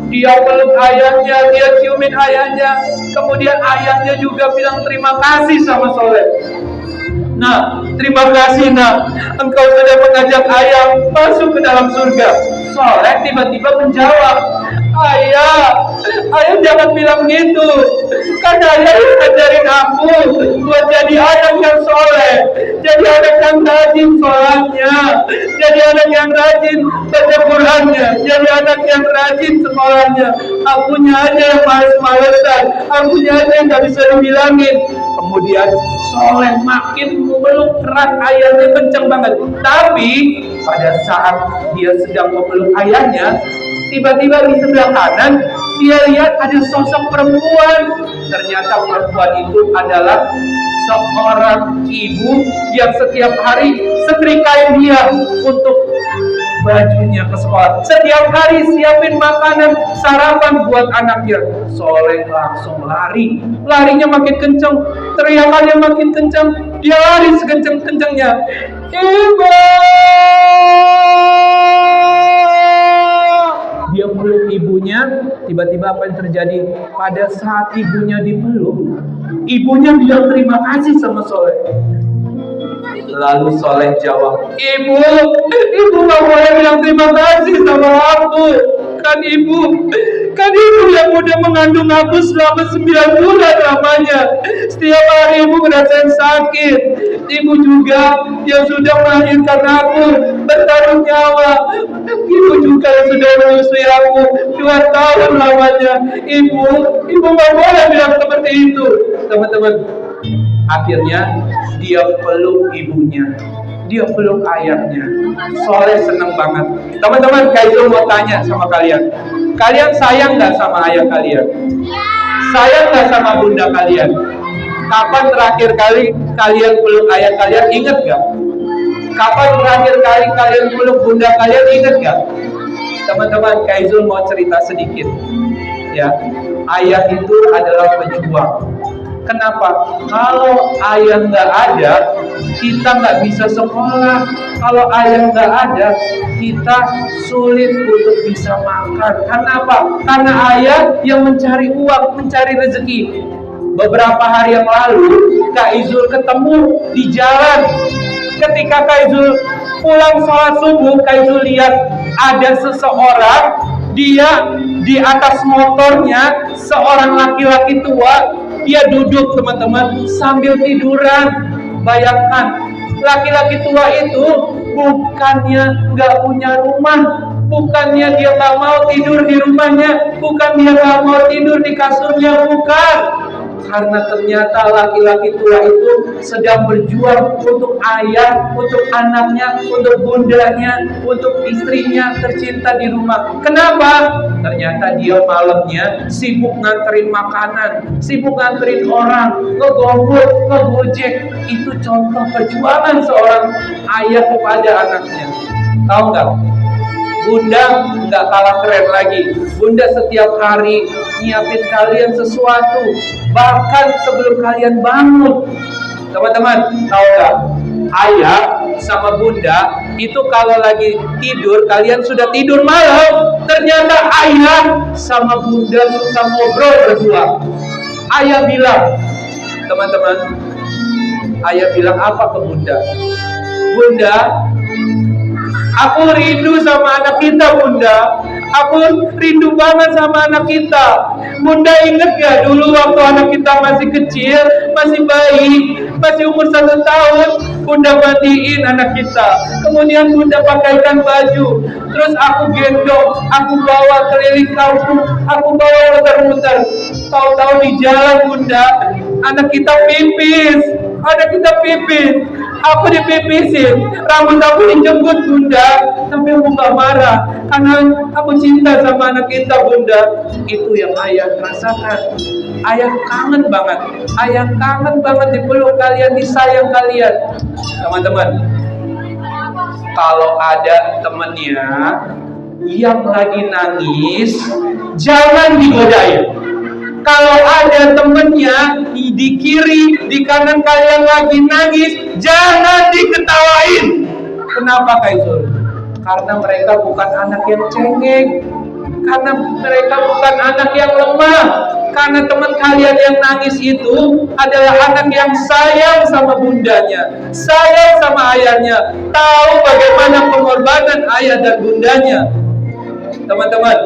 Dia peluk ayahnya, dia ciumin ayahnya, kemudian ayahnya juga bilang terima kasih sama Soleh. Nah, terima kasih nak, engkau sudah mengajak ayah masuk ke dalam surga. Soleh tiba-tiba menjawab, ayah jangan bilang gitu. Kan ayah yang ngajarin aku buat jadi anak yang soleh, jadi anak yang rajin sholatnya, jadi anak yang rajin baca Qurannya, jadi anak yang rajin sekolahnya. Akunya aja yang males-malesan, akunya aja yang gak bisa dibilangin. Kemudian Soleh makin memeluk erat ayahnya kencang banget. Tapi pada saat dia sedang memeluk ayahnya, tiba-tiba di sebelah kanan dia lihat ada sosok perempuan. Ternyata perempuan itu adalah seorang ibu yang setiap hari setrikain dia untuk bajunya ke sekolah. Setiap hari siapin makanan sarapan buat anaknya. Soleh langsung lari. Larinya makin kenceng, teriakannya makin kenceng. Dia lari sekenceng-kencengnya. Ibu! Dia meluk ibunya. Tiba-tiba apa yang terjadi? Pada saat ibunya dipeluk, ibunya bilang terima kasih sama Soleh. Lalu Soleh jawab, ibu gak boleh bilang terima kasih sama aku. Kan ibu yang udah mengandung aku selama 9 bulan lamanya. Setiap hari ibu ngerasain sakit. Ibu juga yang sudah melahirkan aku, bertaruh nyawa. Ibu juga yang sudah menyusui aku 2 tahun lamanya. Ibu gak boleh bilang seperti itu. Teman-teman, akhirnya dia peluk ibunya, dia peluk ayahnya. Soleh seneng banget. Teman-teman, Kaisul mau tanya sama kalian, kalian sayang gak sama ayah kalian? Sayang gak sama bunda kalian? Kapan terakhir kali kalian peluk ayah kalian? Ingat gak? Kapan terakhir kali kalian peluk bunda kalian? Ingat gak? Teman-teman, Kaisul mau cerita sedikit ya. Ayah itu adalah pejuang. Kenapa? Kalau ayah nggak ada, kita nggak bisa sekolah. Kalau ayah nggak ada, kita sulit untuk bisa makan. Kenapa? Karena ayah yang mencari uang, mencari rezeki. Beberapa hari yang lalu, Kak Izul ketemu di jalan. Ketika Kak Izul pulang sholat subuh, Kak Izul lihat ada seseorang, dia di atas motornya, seorang laki-laki tua. Dia duduk, teman-teman, sambil tiduran. Bayangkan, laki-laki tua itu bukannya nggak punya rumah, bukannya dia nggak mau tidur di rumahnya, bukan dia nggak mau tidur di kasurnya, bukan. Karena ternyata laki-laki tua itu sedang berjuang untuk ayah, untuk anaknya, untuk bundanya, untuk istrinya tercinta di rumah. Kenapa? Ternyata dia malamnya sibuk nganterin makanan, sibuk nganterin orang, ngegombol, ngegojek. Itu contoh perjuangan seorang ayah kepada anaknya. Tahu nggak? Bunda nggak kalah keren lagi. Bunda setiap hari nyiapin kalian sesuatu, bahkan sebelum kalian bangun. Teman-teman, tahu nggak? Ayah sama bunda itu kalau lagi tidur, kalian sudah tidur malam, ternyata ayah sama bunda suka ngobrol berdua. Ayah bilang, teman-teman, ayah bilang apa ke bunda? Bunda, aku rindu sama anak kita, bunda. Aku rindu banget sama anak kita. Bunda inget gak dulu waktu anak kita masih kecil, masih bayi, masih umur 1 tahun, bunda mandiin anak kita. Kemudian bunda pakaikan baju. Terus aku gendong, aku bawa keliling kampung, aku bawa muter-muter. Tahu-tahu di jalan bunda, anak kita pipis. Aku dipipisin, rambut aku dijemput bunda, tapi aku gak marah karena aku cinta sama anak kita, bunda. Itu yang ayah rasakan. Ayah kangen banget dipeluk kalian, disayang kalian. Teman-teman, kalau ada temennya yang lagi nangis, jangan digodain. Kalau ada temennya di kiri, di kanan kalian lagi nangis, jangan diketawain. Kenapa Kak Izul? Karena mereka bukan anak yang cengeng, karena mereka bukan anak yang lemah. Karena teman kalian yang nangis itu adalah anak yang sayang sama bundanya, sayang sama ayahnya, tahu bagaimana pengorbanan ayah dan bundanya. Teman-teman,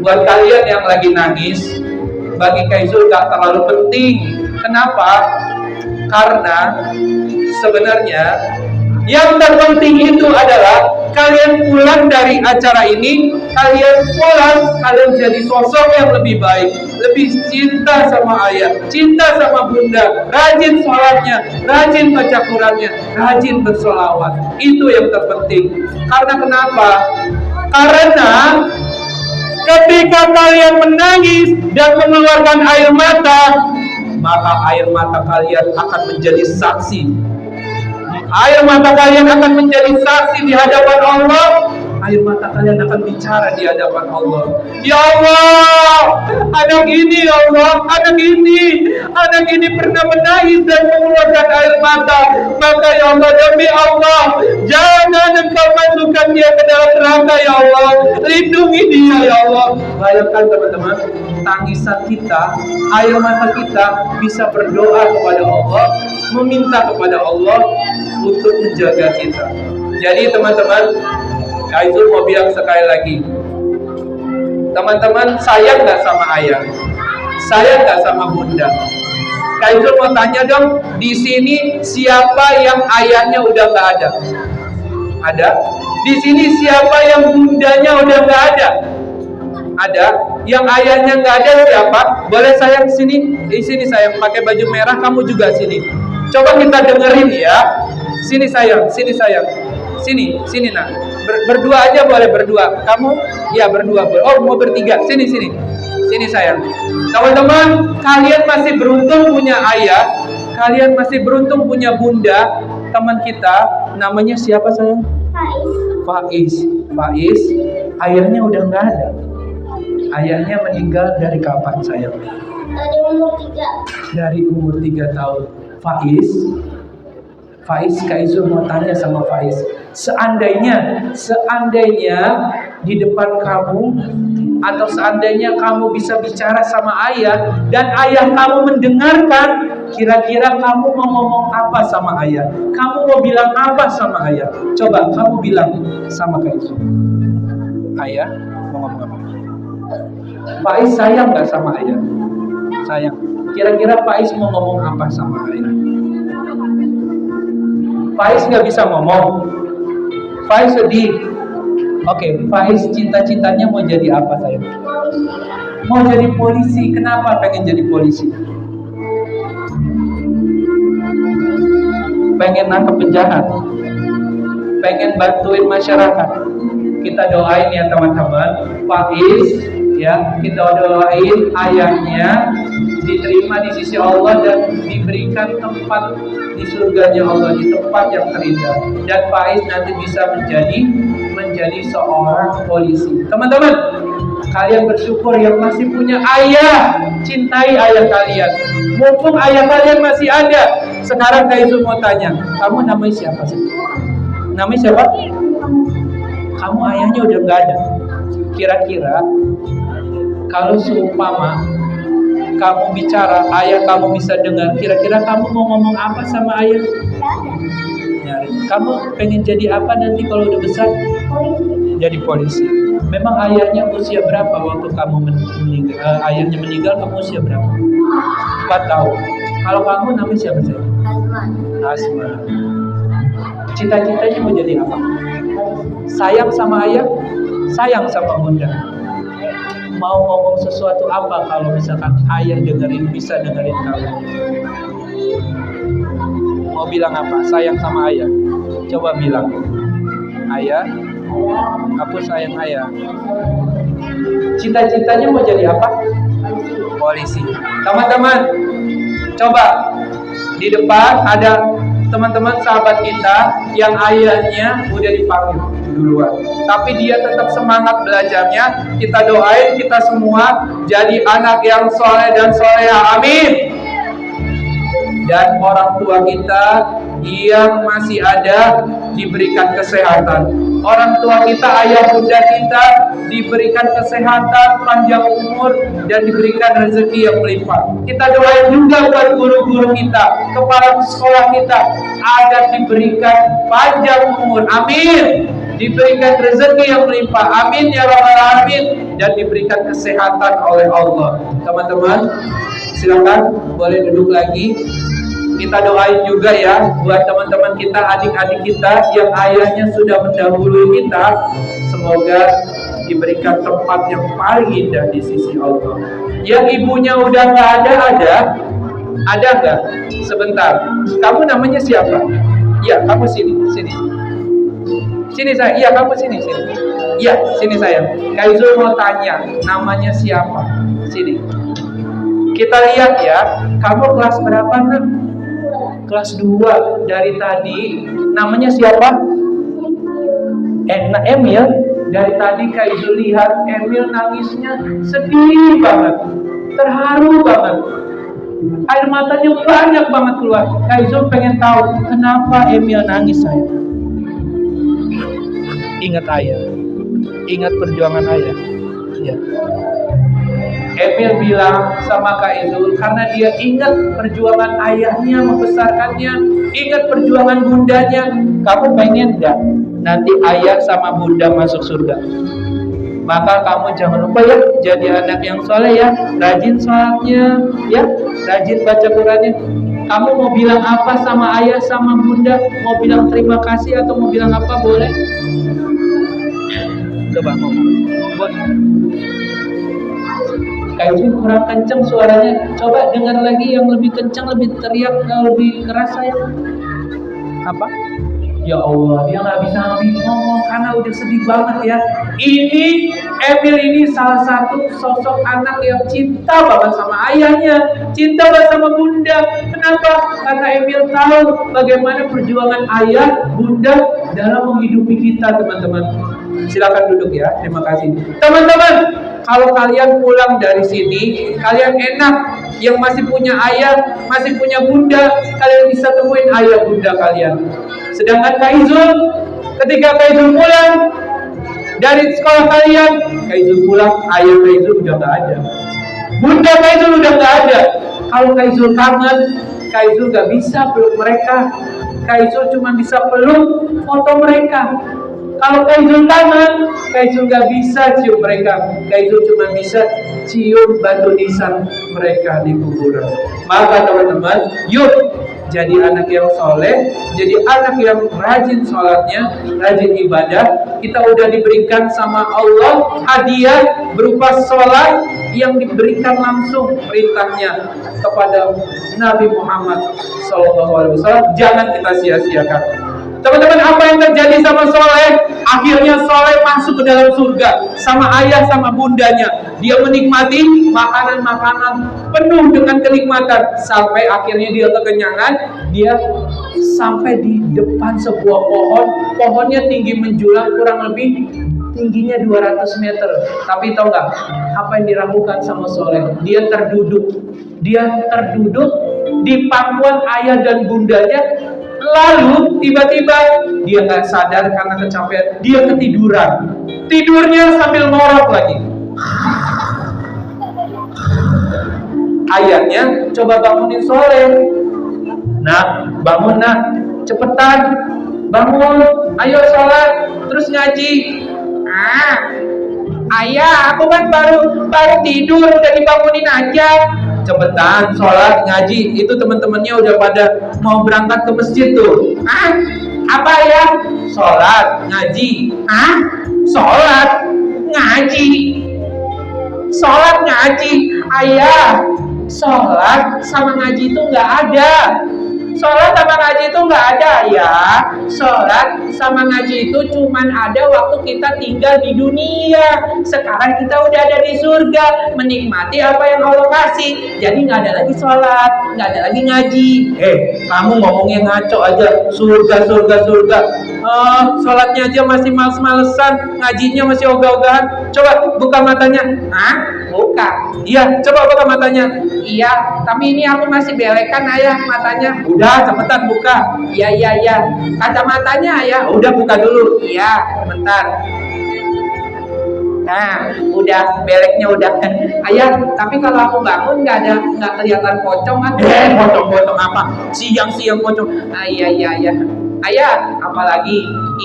buat kalian yang lagi nangis, bagi Kak Izul gak terlalu penting. Kenapa? Karena sebenarnya yang terpenting itu adalah kalian pulang dari acara ini, kalian jadi sosok yang lebih baik, lebih cinta sama ayah, cinta sama bunda, rajin sholatnya, rajin baca Qurannya, rajin bersolawat. Itu yang terpenting. Karena kenapa? Karena ketika kalian menangis dan mengeluarkan air mata, maka air mata kalian akan menjadi saksi. Air mata kalian akan menjadi saksi di hadapan Allah. Air mata kalian akan bicara di hadapan Allah. Ya Allah, anak ini ya Allah, anak ini pernah menangis dan mengeluarkan air mata. Maka ya Allah, demi Allah, jangan Engkau masukkan dia ke dalam neraka ya Allah. Lindungi dia ya Allah. Bayangkan teman-teman, tangisan kita, air mata kita bisa berdoa kepada Allah, meminta kepada Allah untuk menjaga kita. Jadi teman-teman, Kak Izul mau bilang sekali lagi, teman-teman sayang gak sama ayah? Sayang gak sama bunda? Kak Izul mau tanya dong, di sini siapa yang ayahnya udah gak ada? Ada? Di sini siapa yang bundanya udah gak ada? Ada? Yang ayahnya gak ada siapa? Boleh sayang sini? Di sini sayang, pakai baju merah, kamu juga sini. Coba kita dengerin ya. Sini sayang, sini sayang. Sini nak. Berdua aja boleh berdua. Kamu? Ya berdua boleh. Oh mau bertiga. Sini sayang. Teman-teman, kalian masih beruntung punya ayah. Kalian masih beruntung punya bunda. Teman kita, namanya siapa sayang? Faiz. Ayahnya udah nggak ada. Ayahnya meninggal dari kapan sayang? Dari umur 3. Dari umur 3 tahun. Faiz, Kak Izul mau tanya sama Faiz, seandainya di depan kamu, atau seandainya kamu bisa bicara sama ayah dan ayah kamu mendengarkan, kira-kira kamu mau ngomong apa sama ayah? Kamu mau bilang apa sama ayah? Coba kamu bilang sama Kak Izul. Ayah mau ngomong apa? Faiz sayang gak sama ayah? Sayang. Kira-kira Faiz mau ngomong apa sama ayah? Faiz nggak bisa ngomong. Faiz sedih. Oke, Faiz cita-citanya mau jadi apa sayang? Mau jadi polisi. Kenapa pengen jadi polisi? Pengen nangkep penjahat. Pengen bantuin masyarakat. Kita doain ya teman-teman, Faiz ya, kita doain ayahnya diterima di sisi Allah dan diberikan tempat di surganya Allah, di tempat yang terindah, dan Faiz nanti bisa menjadi seorang polisi. Teman-teman, kalian bersyukur yang masih punya ayah. Cintai ayah kalian. Mumpung ayah kalian masih ada. Sekarang Kak Izul mau tanya, kamu namanya siapa sih? Namanya siapa? Kamu ayahnya udah gak ada. Kira-kira kalau seumpama kamu bicara, ayah kamu bisa dengar, kira-kira kamu mau ngomong apa sama ayah? Nyari. Kamu pengen jadi apa nanti kalau udah besar? Jadi polisi. Memang ayahnya usia berapa waktu kamu meninggal? Ayahnya meninggal, kamu usia berapa? 4 tahun. Kalau kamu namanya siapa sih? Asma. Cita-citanya mau jadi apa? Sayang sama ayah? Sayang sama bunda? Mau ngomong sesuatu apa kalau misalkan ayah bisa dengerin kamu? Mau bilang apa? Sayang sama ayah? Coba bilang. Ayah, aku sayang ayah. Cita-citanya mau jadi apa? Polisi. Teman-teman, coba di depan ada teman-teman sahabat kita yang ayahnya udah dipanggil. duluan. Tapi dia tetap semangat belajarnya. Kita doain kita semua jadi anak yang soleh dan soleha. Amin. Dan orang tua kita yang masih ada diberikan kesehatan. Orang tua kita, ayah bunda kita diberikan kesehatan, panjang umur, dan diberikan rezeki yang melimpah. Kita doain juga buat guru-guru kita, kepala sekolah kita, agar diberikan panjang umur. Amin. Diberikan rezeki yang melimpah. Amin ya rabbal alamin. Dan diberikan kesehatan oleh Allah. Teman-teman, silakan boleh duduk lagi. Kita doain juga ya buat teman-teman kita, adik-adik kita yang ayahnya sudah mendahului kita, semoga diberikan tempat yang paling indah di sisi Allah. Yang ibunya udah nggak ada nggak? Sebentar, kamu namanya siapa? Ya, kamu sini saya. Iya, kamu sini. Iya, sini saya. Kaizul mau tanya, namanya siapa? Sini. Kita lihat ya, kamu kelas berapa, Nak? Kelas 2 dari tadi. Namanya siapa? Emil. Dari tadi Kak Izul lihat Emil nangisnya sedih banget, terharu banget, air matanya banyak banget keluar. Kak Izul pengen tahu kenapa Emil nangis, sayang. Ingat ayah, ingat perjuangan ayah. Ya. Emil bilang sama Kak Izul karena dia ingat perjuangan ayahnya membesarkannya, ingat perjuangan bundanya. Kamu pengen gak nanti ayah sama bunda masuk surga? Maka kamu jangan lupa ya, jadi anak yang soleh ya, rajin sholatnya, ya, rajin baca Qurannya. Kamu mau bilang apa sama ayah sama bunda? Mau bilang terima kasih atau mau bilang apa? Boleh? Coba ngomong. Boleh. Kayaknya kurang kencang suaranya. Coba dengar lagi yang lebih kencang, lebih teriak, lebih keras saya. Apa? Ya Allah, dia nggak bisa ngomong karena udah sedih banget ya. Ini Emil ini salah satu sosok anak yang cinta banget sama ayahnya, cinta banget sama bunda. Kenapa? Karena Emil tahu bagaimana perjuangan ayah, bunda dalam menghidupi kita, teman-teman. Silakan duduk ya. Terima kasih. Teman-teman, kalau kalian pulang dari sini, kalian enak yang masih punya ayah, masih punya bunda, kalian bisa temuin ayah bunda kalian. Sedangkan Kak Izul, ketika Kak Izul pulang dari sekolah kalian, Kak Izul pulang, ayah Kak Izul udah gak ada, bunda Kak Izul udah gak ada. Kalau Kak Izul kangen, Kak Izul gak bisa peluk mereka. Kak Izul cuma bisa peluk foto mereka. Kalau Kak Izul kangen, Kak Izul gak bisa cium mereka. Kak Izul cuma bisa cium batu nisan mereka di kuburan. Maka teman-teman, yuk jadi anak yang soleh, jadi anak yang rajin sholatnya, rajin ibadah. Kita udah diberikan sama Allah hadiah berupa sholat yang diberikan langsung perintahnya kepada Nabi Muhammad SAW. Jangan kita sia-siakan. Teman-teman, apa yang terjadi sama Soleh? Akhirnya Soleh masuk ke dalam surga sama ayah sama bundanya. Dia menikmati makanan-makanan penuh dengan kenikmatan sampai akhirnya dia kekenyangan. Dia sampai di depan sebuah pohon. Pohonnya tinggi menjulang, kurang lebih tingginya 200 meter. Tapi tahu nggak apa yang dilakukan sama Soleh? Dia terduduk di pangkuan ayah dan bundanya. Lalu tiba-tiba dia nggak sadar karena kecapean, dia ketiduran. Tidurnya sambil ngorok lagi. Ayahnya coba bangunin Soleh. Nah, bangun nak, cepetan, bangun, ayo sholat, terus ngaji. Ayah, aku kan baru tidur, udah dibangunin aja. Cepetan sholat, ngaji. Itu teman-temannya udah pada mau berangkat ke masjid tuh. Apa ya? Sholat, ngaji. Sholat, ngaji. Sholat, ngaji. Ayah, sholat sama ngaji itu nggak ada. Sholat sama ngaji itu nggak ada ya. Sholat sama ngaji itu cuman ada waktu kita tinggal di dunia. Sekarang kita udah ada di surga, menikmati apa yang Allah kasih. Jadi nggak ada lagi sholat, nggak ada lagi ngaji. Kamu ngomongnya ngaco aja. Surga. Sholatnya aja masih males-malesan, ngajinya masih ogah-ogahan. Coba buka matanya. Hah? Buka. Iya, coba buka matanya. Iya, tapi ini aku masih belekan ayah matanya. Udah, cepetan buka. Iya. Kacamatanya ayah. Udah buka dulu. Iya, bentar. Nah, udah beleknya udah. Ayah, tapi kalau aku bangun nggak kelihatan pocong kan? Pocong apa? Siang-siang pocong. Iya. Ayah, apalagi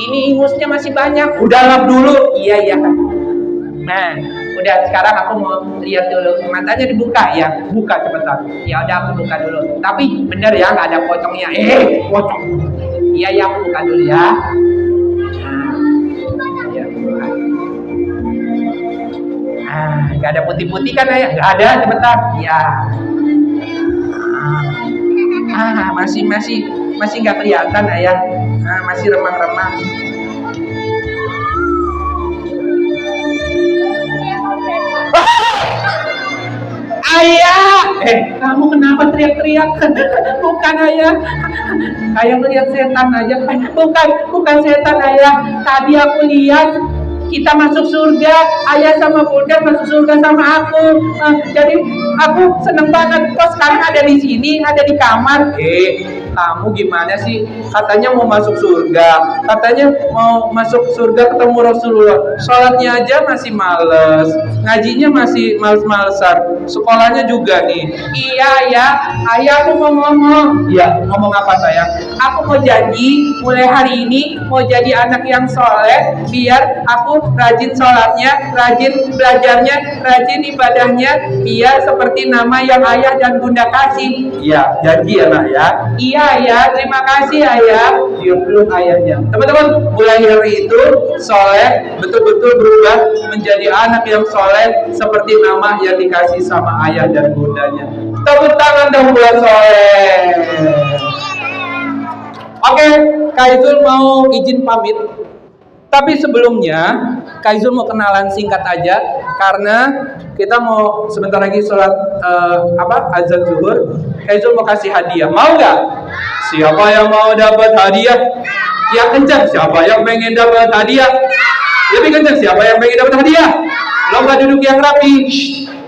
ini ingusnya masih banyak. Udah lap dulu. Iya. Nah, udah sekarang aku mau lihat dulu. Matanya dibuka ya. Buka cepetan. Ya udah aku buka dulu. Tapi bener ya nggak ada pocongnya. Pocong. Iya, aku buka dulu ya. Gak ada putih-putih kan ayah? Gak ada, cepetan. Ya. Masih nggak kelihatan ayah. Masih remang-remang. Ayah, kamu kenapa teriak-teriak? Bukan ayah, kayak melihat setan aja. Bukan setan ayah. Tadi aku lihat kita masuk surga, ayah sama bunda masuk surga sama aku. Jadi aku seneng banget. Kok sekarang ada di sini, ada di kamar. Kamu gimana sih? Katanya mau masuk surga, katanya mau masuk surga ketemu Rasulullah. Sholatnya aja masih males, ngajinya masih males-malesan, sekolahnya juga nih. Iya ya, ayah aku mau ngomong. Iya, ngomong apa sayang? Aku mau janji mulai hari ini mau jadi anak yang soleh, biar aku rajin sholatnya, rajin belajarnya, rajin ibadahnya, biar seperti nama yang ayah dan bunda kasih. Iya, janji ya nak ya. Iya ya, terima kasih ayah. Cium dulu ayahnya. Teman-teman, mulai hari itu soleh betul-betul berubah menjadi anak yang soleh seperti nama yang dikasih sama ayah dan bundanya. Tepuk tangan dong buat soleh. Oke, Kak Izul mau izin pamit. Tapi sebelumnya, Kak Izul mau kenalan singkat aja karena kita mau sebentar lagi sholat azan zuhur. Kak Izul mau kasih hadiah. Mau nggak? Siapa yang mau dapat hadiah? Yang kencang. Siapa yang pengen dapat hadiah? Lebih kencang. Siapa yang pengen dapat hadiah? Lomba duduk yang rapi.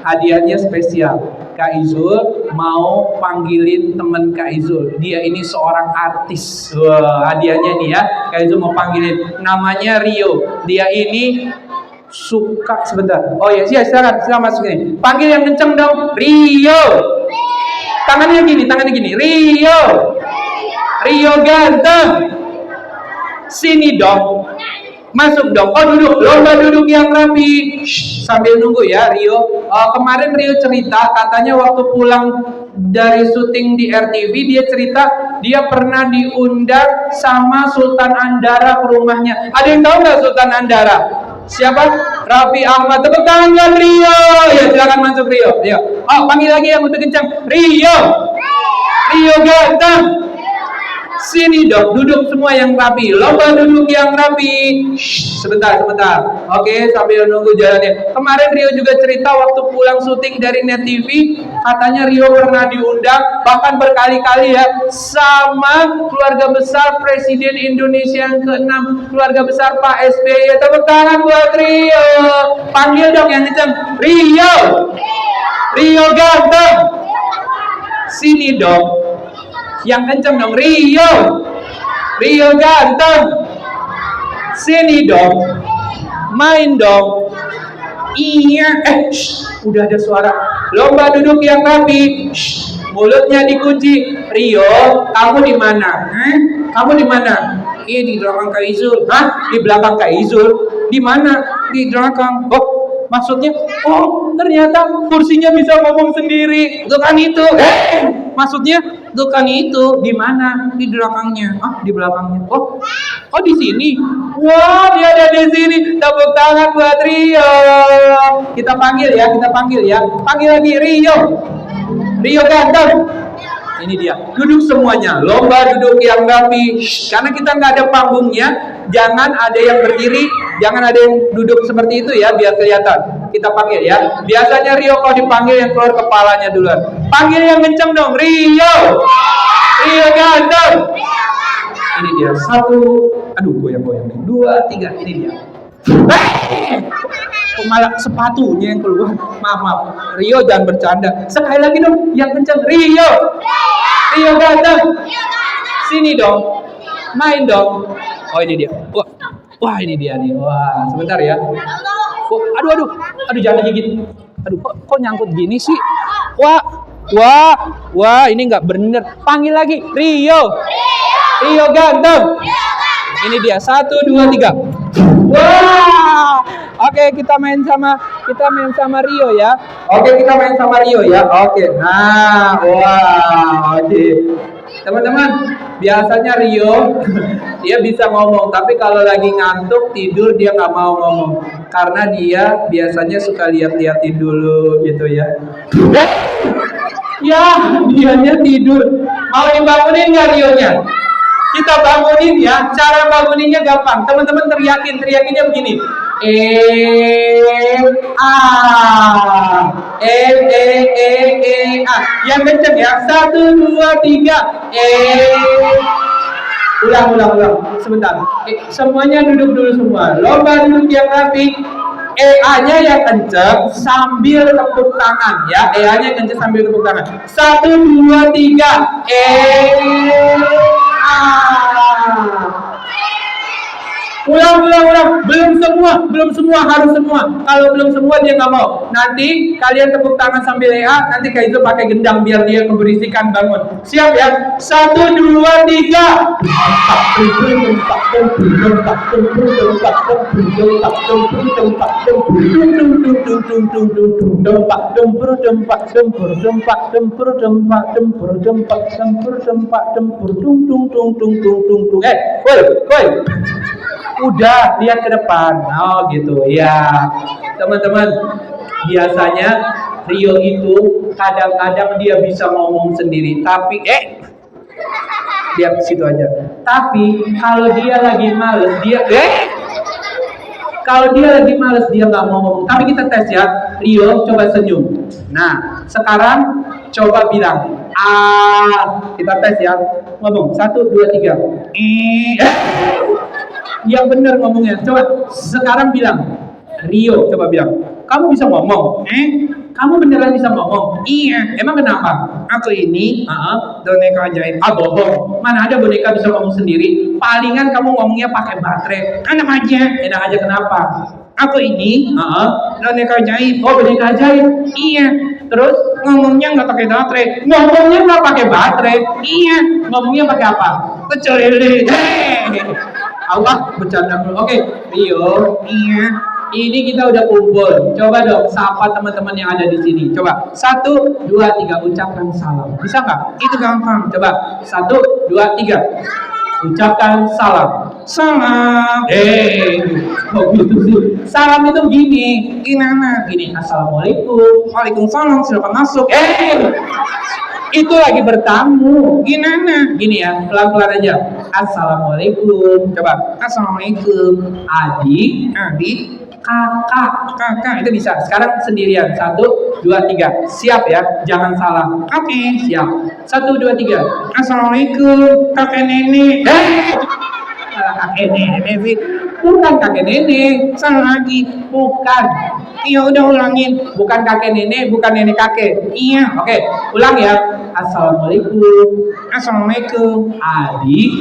Hadiahnya spesial. Kak Izul mau panggilin temen Kak Izul. Dia ini seorang artis. Wah, hadiahnya nih ya. Kak Izul mau panggilin. Namanya Rio. Dia ini suka sebentar. Oh ya, silakan masuk ini. Panggil yang kenceng dong. Rio. Tangannya gini. Rio ganteng. Sini dong. Masuk dong. Oh, duduk. Lomba duduk yang rapi. Sambil nunggu ya Rio. Kemarin Rio cerita katanya waktu pulang dari syuting di RTV dia cerita dia pernah diundang sama Sultan Andara ke rumahnya. Ada yang tahu nggak Sultan Andara? Siapa? Raffi Ahmad. Tepuk tangan kan Rio. Ya silakan masuk Rio. Panggil lagi yang lebih kencang. Rio ganteng. Sini dong, duduk semua yang rapi. Lomba duduk yang rapi. Sebentar. Oke, sambil nunggu jalannya. Kemarin Rio juga cerita waktu pulang syuting dari Net TV, katanya Rio pernah diundang bahkan berkali-kali ya sama keluarga besar Presiden Indonesia yang ke-6, keluarga besar Pak SBY. Tepuk tangan buat Rio. Panggil dong yang kenceng. Rio ganteng. Sini dong. Yang kenceng dong. Rio ganteng. Sini dong. Main dong. Iya. Udah ada suara. Lomba duduk yang rapi. Mulutnya dikunci. Rio, kamu di mana? Kamu di mana? Di belakang Kak Izul. Hah? Di belakang Kak Izul? Di mana? Di belakang. Maksudnya, ternyata kursinya bisa ngomong sendiri. Bukan itu. Maksudnya, bukan itu. Di mana? Di belakangnya. Di belakangnya. Oh, di sini. Wah, dia ada di sini. Tepuk tangan buat Rio. Kita panggil ya. Panggil lagi Rio ganteng. Ini dia. Duduk semuanya. Lomba duduk yang rapi. Karena kita nggak ada panggungnya, jangan ada yang berdiri, jangan ada yang duduk seperti itu ya, biar kelihatan. Kita panggil ya. Biasanya Rio kalau dipanggil yang keluar kepalanya duluan. Panggil yang kenceng dong. Rio ganteng. Ini dia. Satu. Aduh, goyang-goyang nih. Dua, tiga. Ini dia. Kok malah sepatunya yang keluar. Maaf. Rio jangan bercanda. Sekali lagi dong, yang kencang. Rio. Rio ganteng. Sini dong. Main dong. Oh ini dia. Wah ini dia nih. Wah sebentar ya. Oh, aduh jangan digigit. Aduh kok nyangkut gini sih? Wah ini nggak bener. Panggil lagi. Rio ganteng. Ini dia 1, 2, 3. Wah, oke kita main sama Rio ya. Oke, kita main sama Rio ya. Oke. Nah, wah, oke. Teman-teman, biasanya Rio dia bisa ngomong, tapi kalau lagi ngantuk tidur dia nggak mau ngomong karena dia biasanya suka lihat-liatin dulu gitu ya. Ya, dianya tidur. Mau dibangunin nggak Rio-nya? Kita bangunin ya. Cara banguninnya gampang. Teman-teman teriakinnya begini. A. Yang kenceng ya. 1, 2, 3. Ulang. Sebentar. Semuanya duduk dulu semua. Lomba duduk yang rapi. EA-nya yang kenceng sambil tepuk tangan ya. EA-nya yang kenceng sambil tepuk tangan. 1, 2, 3. Ulang. Belum semua, harus semua. Kalau belum semua dia nggak mau. Nanti kalian tepuk tangan sambil EA. Nanti Kak Izo pakai gendang biar dia keberisikan bangun. Siap ya? 1, 2, 3. Woi. Udah, lihat ke depan. Oh gitu ya. Teman-teman, biasanya Rio itu kadang-kadang dia bisa ngomong sendiri, tapi dia ke situ aja. Tapi kalau dia lagi males, dia nggak mau ngomong. Tapi kita tes ya. Rio coba senyum. Nah, sekarang coba bilang kita tes ya. Ngomong 1, 2, 3. Yang benar ngomongnya. Coba sekarang bilang. Rio coba bilang. Kamu bisa ngomong? Kamu beneran bisa ngomong? Iya. Emang kenapa? Aku ini boneka ajaib. Bohong. Mana ada boneka bisa ngomong sendiri? Palingan kamu ngomongnya pakai baterai. Enak aja kenapa? Aku ini boneka ajaib. Oh, boneka ajaib. Iya. Terus ngomongnya nggak pakai baterai. Ngomongnya nggak pakai baterai. Iya. Ngomongnya pakai apa? Kecelele. Allah bercanda dulu. Oke, Rio. Iya. Ini kita udah kumpul. Coba dong sapa teman-teman yang ada di sini. Coba 1, 2, 3 ucapkan salam. Bisa nggak? Itu gampang. Coba 1, 2, 3 ucapkan salam. Salam. Kok gitu sih? Salam itu gini. Gini. Assalamualaikum. Waalaikumsalam. Silakan masuk. Itu lagi bertamu. Gini ya, pelan-pelan aja. Assalamualaikum. Coba. Assalamualaikum. Adik. Kakak. Itu bisa. Sekarang sendirian. 1, 2, 3. Siap ya. Jangan salah. Oke. Siap. 1, 2, 3. Assalamualaikum. Kakek nenek. Kakek nenek sih. Bukan kakek nenek. Salah lagi. Bukan. Iya udah ulangin. Bukan kakek nenek, bukan nenek kakek. Iya. Oke. Ulang ya. Assalamualaikum. Adik.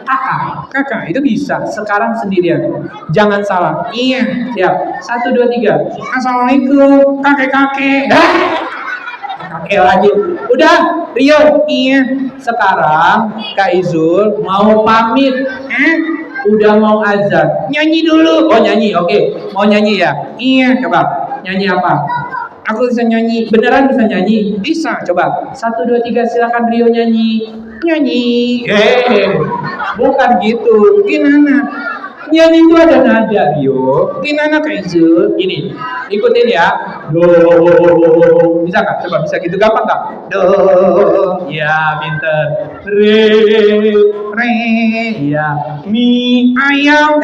Kakak. Itu bisa. Sekarang sendirian. Jangan salah. Iya. Siap. 1, 2, 3. Assalamualaikum. Kakek. Kakek lagi. Udah. Rio. Iya. Sekarang Kak Izul mau pamit. Udah mau azan. Nyanyi dulu. Oh nyanyi. Oke. Mau nyanyi ya? Iya. Coba. Nyanyi apa? Aku bisa nyanyi. Beneran bisa nyanyi? Bisa. Coba. 1, 2, 3. Silakan Rio nyanyi. Bukan gitu. Gimana? Nyanyi itu ada nada, Rio. Gimana Kak Izul? Gini. Ikutin ya. Do. Bisa nggak? Coba bisa gitu gampang nggak? Do. Ya, pinter. Re. Ya. Mi ayam.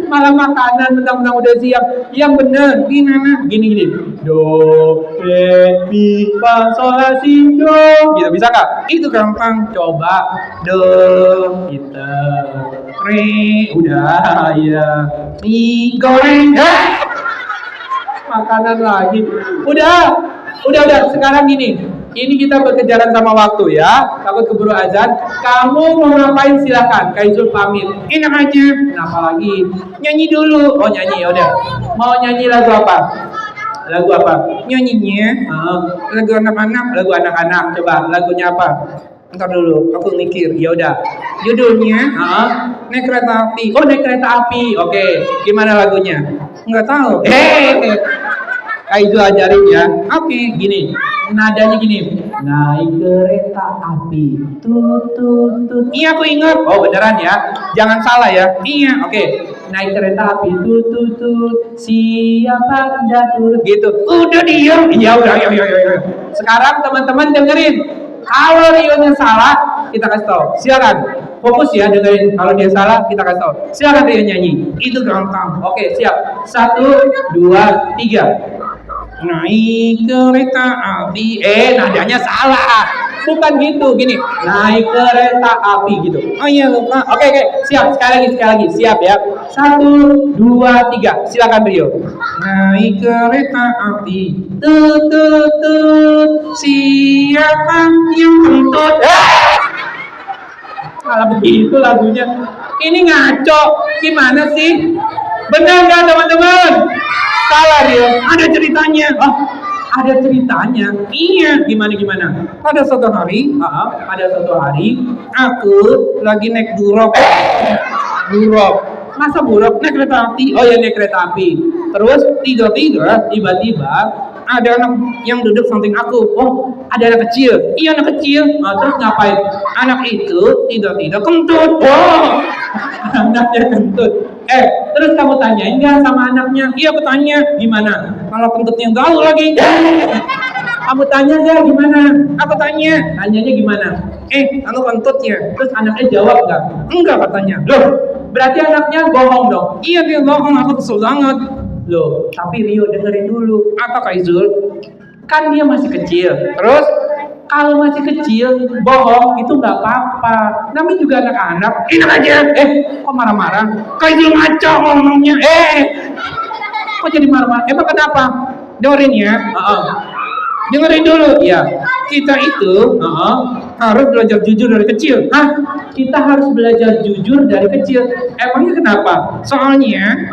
malah makanan mentang-mentang udah siap. Yang bener gini. Do, re, mi, fa, sol, la, si, do. Gitu bisa kak? Itu gampang. Coba do, gitu. Re, udah ya. Mi, goreng. Makanan lagi. Udah. Sekarang gini. Ini kita berkejaran sama waktu ya. Takut keburu azan. Kamu mau ngapain silakan. Kaizul pamit. Enak aja. Kenapa lagi? Nyanyi dulu. Oh nyanyi ya udah. Mau nyanyi lagu apa? Lagu apa? Nyanyinya? Lagu anak-anak. Lagu anak-anak. Coba lagunya apa? Ntar dulu. Aku mikir. Ya udah. Judulnya? Naik kereta api. Oh naik kereta api. Oke. Gimana lagunya? Nggak tahu. Kaizul ajarin ya. Oke, gini. Nadanya gini. Naik kereta api. Tut. Iya aku ingat. Oh beneran ya. Jangan salah ya. Iya, oke. Naik kereta api. Tut. Siapa jatuh? Gitu. Udah diam. Iya udah. Iya. Sekarang teman-teman dengerin. Kalau Rio-nya salah, kita kasih tahu. Silakan. Fokus ya dengerin. Kalau dia salah, kita kasih tahu. Silakan Rio nyanyi. Itu gampang. Oke, siap. 1, 2, 3. Naik kereta api. Nadanya salah. Bukan gitu, gini. Naik kereta api gitu. Oh iya lupa. Oke. Siap. Sekali lagi. Siap ya. 1, 2, 3. Silakan Rio. Naik kereta api. Tut. Siapa yang kentut? Malah begitu lagunya. Ini ngaco. Gimana sih? Benar nggak teman-teman? Salah Rio. Ada ceritanya. Oh, ada ceritanya. Iya. Gimana? Pada suatu hari, aku lagi naik buruk. Masa buruk naik kereta api? Oh ya naik kereta api. Terus tidur tiba-tiba ada anak yang duduk samping aku. Oh, ada anak kecil. Iya anak kecil. Terus ngapain? Anak itu tidur kentut. Oh, anaknya kentut. Terus kamu tanyain nggak sama anaknya? Iya aku tanya. Gimana? Kalau kentutnya gaul lagi. Kamu tanya nggak gimana? Aku tanya. Tanyanya gimana? Kamu kentutnya. Terus anaknya jawab nggak? Enggak katanya. Loh, berarti anaknya bohong dong. Iya dia bohong. Aku kesel banget. Loh, tapi Rio dengerin dulu. Apa Kaizul? Kan dia masih kecil. Terus kalau masih kecil, bohong itu nggak apa-apa. Namanya juga anak-anak. Enak aja. Kok marah-marah? Kaizul ngaco ngomongnya. Kok jadi marah-marah? Emang kenapa? Dengerin ya. Dengerin dulu. Ya, kita itu harus belajar jujur dari kecil. Kita harus belajar jujur dari kecil. Emangnya kenapa? Soalnya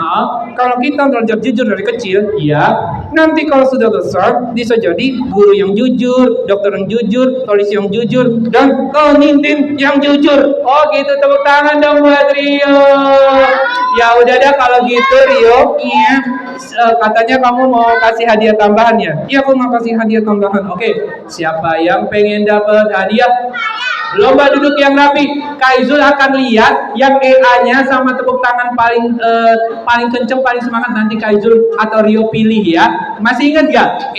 kalau kita belajar jujur dari kecil, ya nanti kalau sudah besar bisa jadi guru yang jujur, dokter yang jujur, polisi yang jujur, dan pemimpin yang jujur. Oh gitu, tepuk tangan dong buat Rio. Ya udah deh kalau gitu Rio. Iya. Katanya kamu mau kasih hadiah tambahan ya? Iya aku mau kasih hadiah tambahan. Oke. Siapa yang pengen dapat hadiah? Lomba duduk yang rapi. Kaizul akan lihat yang EA-nya sama tepuk tangan paling kenceng, paling semangat nanti Kaizul atau Rio pilih ya. Masih ingat gak?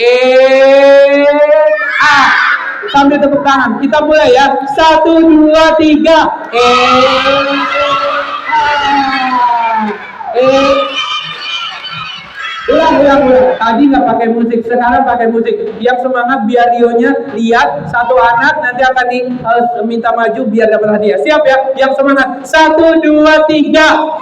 A. Sambil tepuk tangan. Kita mulai ya. 1, 2, 3. Ulang. Tadi nggak pakai musik, sekarang pakai musik. Yang semangat biar Rio-nya lihat satu anak nanti akan minta maju biar dapat hadiah. Siap ya? Yang semangat. 1, 2, 3.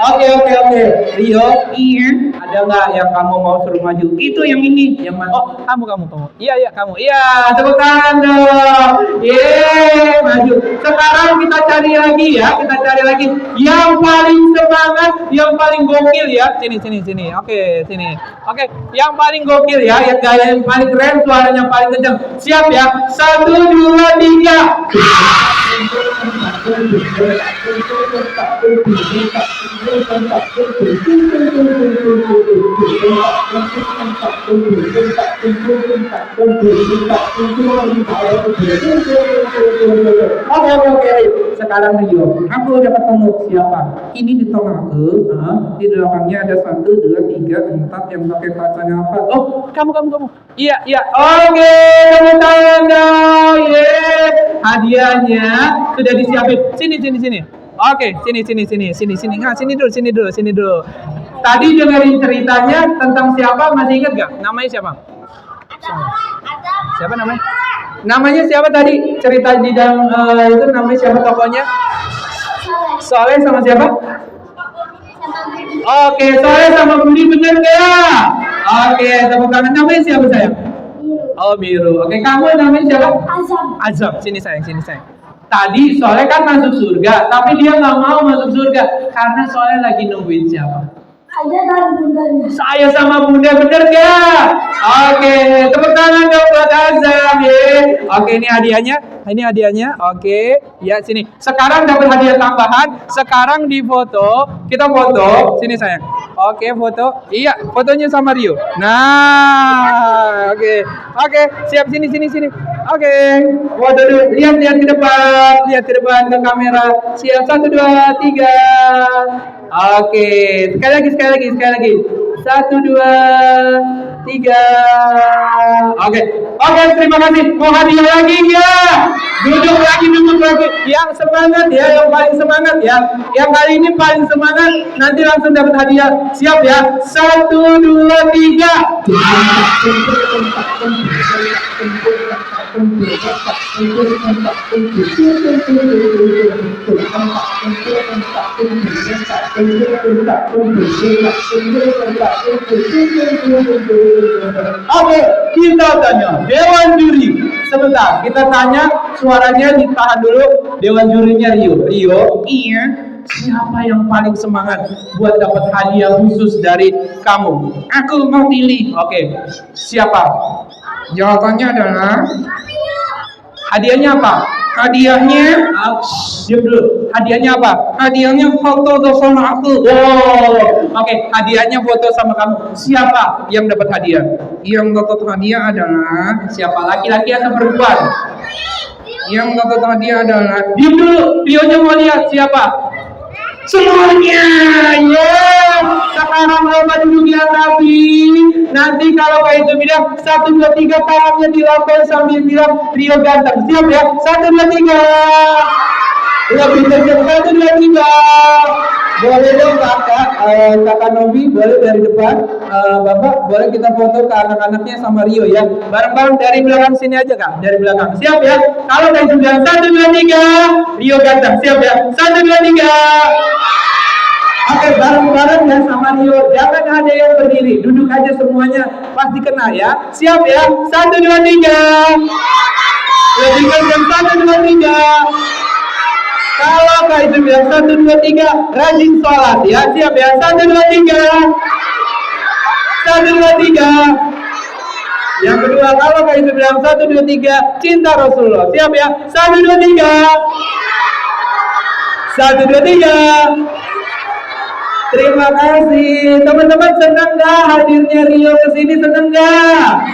Oke. Rio, iya. Ada nggak yang kamu mau suruh maju? Itu yang ini, yang mana? Oh, kamu. Iya, kamu. Iya, tepuk tangan dong. Maju. Sekarang kita cari lagi ya. Yang paling semangat, yang paling gokil ya. Sini. Oke, sini. Oke, yang paling gokil ya, yang gaya yang paling keren, suaranya paling kencang. Siap ya? 1, 2, 3. Oke. Sekarang Rio, aku udah ketemu siapa? Ini di tengah aku, di belakangnya ada 1, 2, 3, 4 yang pakai kacanya apa? Oh, kamu. Iya. Oke, tepuk tangan dong. Hadiahnya sudah disiapin. Sini. Oke, sini. Nah, sini dulu. Tadi dengerin ceritanya tentang siapa? Masih ingat gak? Namanya siapa? Siapa namanya? Namanya siapa tadi? Cerita di dalam itu namanya siapa tokohnya? Soleh sama siapa? Oke, Soleh sama Budi bener gak? Oke, tepuk tangan. Namanya siapa sayang? Oh, Biru. Oke, kamu namanya siapa? Azam. Sini sayang. Tadi Soleh kan masuk surga, tapi dia nggak mau masuk surga karena Soleh lagi nungguin siapa? Saya sama Bunda, bener gak? Oke, tepuk tangan dong buat Azam ya. Oke, ini hadiahnya. Oke, ya sini. Sekarang dapat hadiah tambahan. Sekarang di foto, kita foto. Sini sayang. Oke, foto. Iya, fotonya sama Rio. Nah, oke, siap sini. Oke, foto dulu. Lihat ke depan ke kamera. Siap 1, 2, 3. Oke, sekali lagi. 1, 2, 3. Oke, terima kasih. Mau hadiah lagi ya? Duduk lagi. Yang semangat ya, yang paling semangat ya. Yang kali ini paling semangat nanti langsung dapat hadiah. Siap ya? 1, 2, 3. Oke, kita tanya Dewan Juri. Sebentar, kita tanya suaranya ditahan dulu. Dewan jurinya Rio. Iya. Siapa yang paling semangat buat dapat hadiah khusus dari kamu? Aku mau pilih. Oke, siapa? Jawabannya adalah hadiahnya apa? Hadiahnya diam dulu. Hadiahnya apa? Hadiahnya foto sama aku. Oke, hadiahnya foto sama kamu. Siapa yang dapat hadiah? Yang dapat hadiah adalah siapa? Laki-laki atau perempuan? Yang dapat hadiah adalah diam dulu. Rionya mau lihat siapa? Semuanya, sekarang lomba duduk yang rapi. Nanti kalau kayak itu bilang 1, 2, 3 tangannya dilapel sambil bilang Rio ganteng. Siap ya? 1, 2, 3. Lebih terjun 1, 2, 3. Boleh dong kakak Nobi, boleh dari depan. Bapak, boleh kita foto ke anak-anaknya sama Rio ya. Bareng-bareng dari belakang sini aja kak, dari belakang. Siap ya? Kalau kayak itu bilang 1, 2, 3. Rio ganteng. Siap ya? 1, 2, 3. Oke, bareng-bareng ya sama Rio. Jangan ada yang berdiri, duduk aja semuanya. Pasti kena ya. Siap ya? 1, 2, 3. Lebih kencang 1, 2, 3. Kalau Kak itu bilang 1, 2, 3, rajin sholat ya. Siap ya? 1, 2, 3. 1, 2, 3. Yang kedua, kalau Kak itu bilang 1, 2, 3, cinta Rasulullah. Siap ya? 1, 2, 3. 1, 2, 3. Terima kasih. Teman-teman senang gak hadirnya Rio kesini? Senang gak?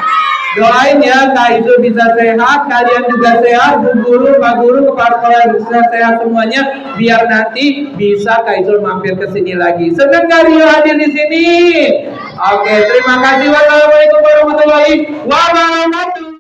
Doain ya Kak Isul bisa sehat, kalian juga sehat, Bu Guru, Pak Guru, kepala sekolah bisa sehat semuanya, biar nanti bisa Kak Isul mampir ke sini lagi. Senang gak Rio hadir di sini? Oke, terima kasih. Wassalamualaikum warahmatullahi wabarakatuh.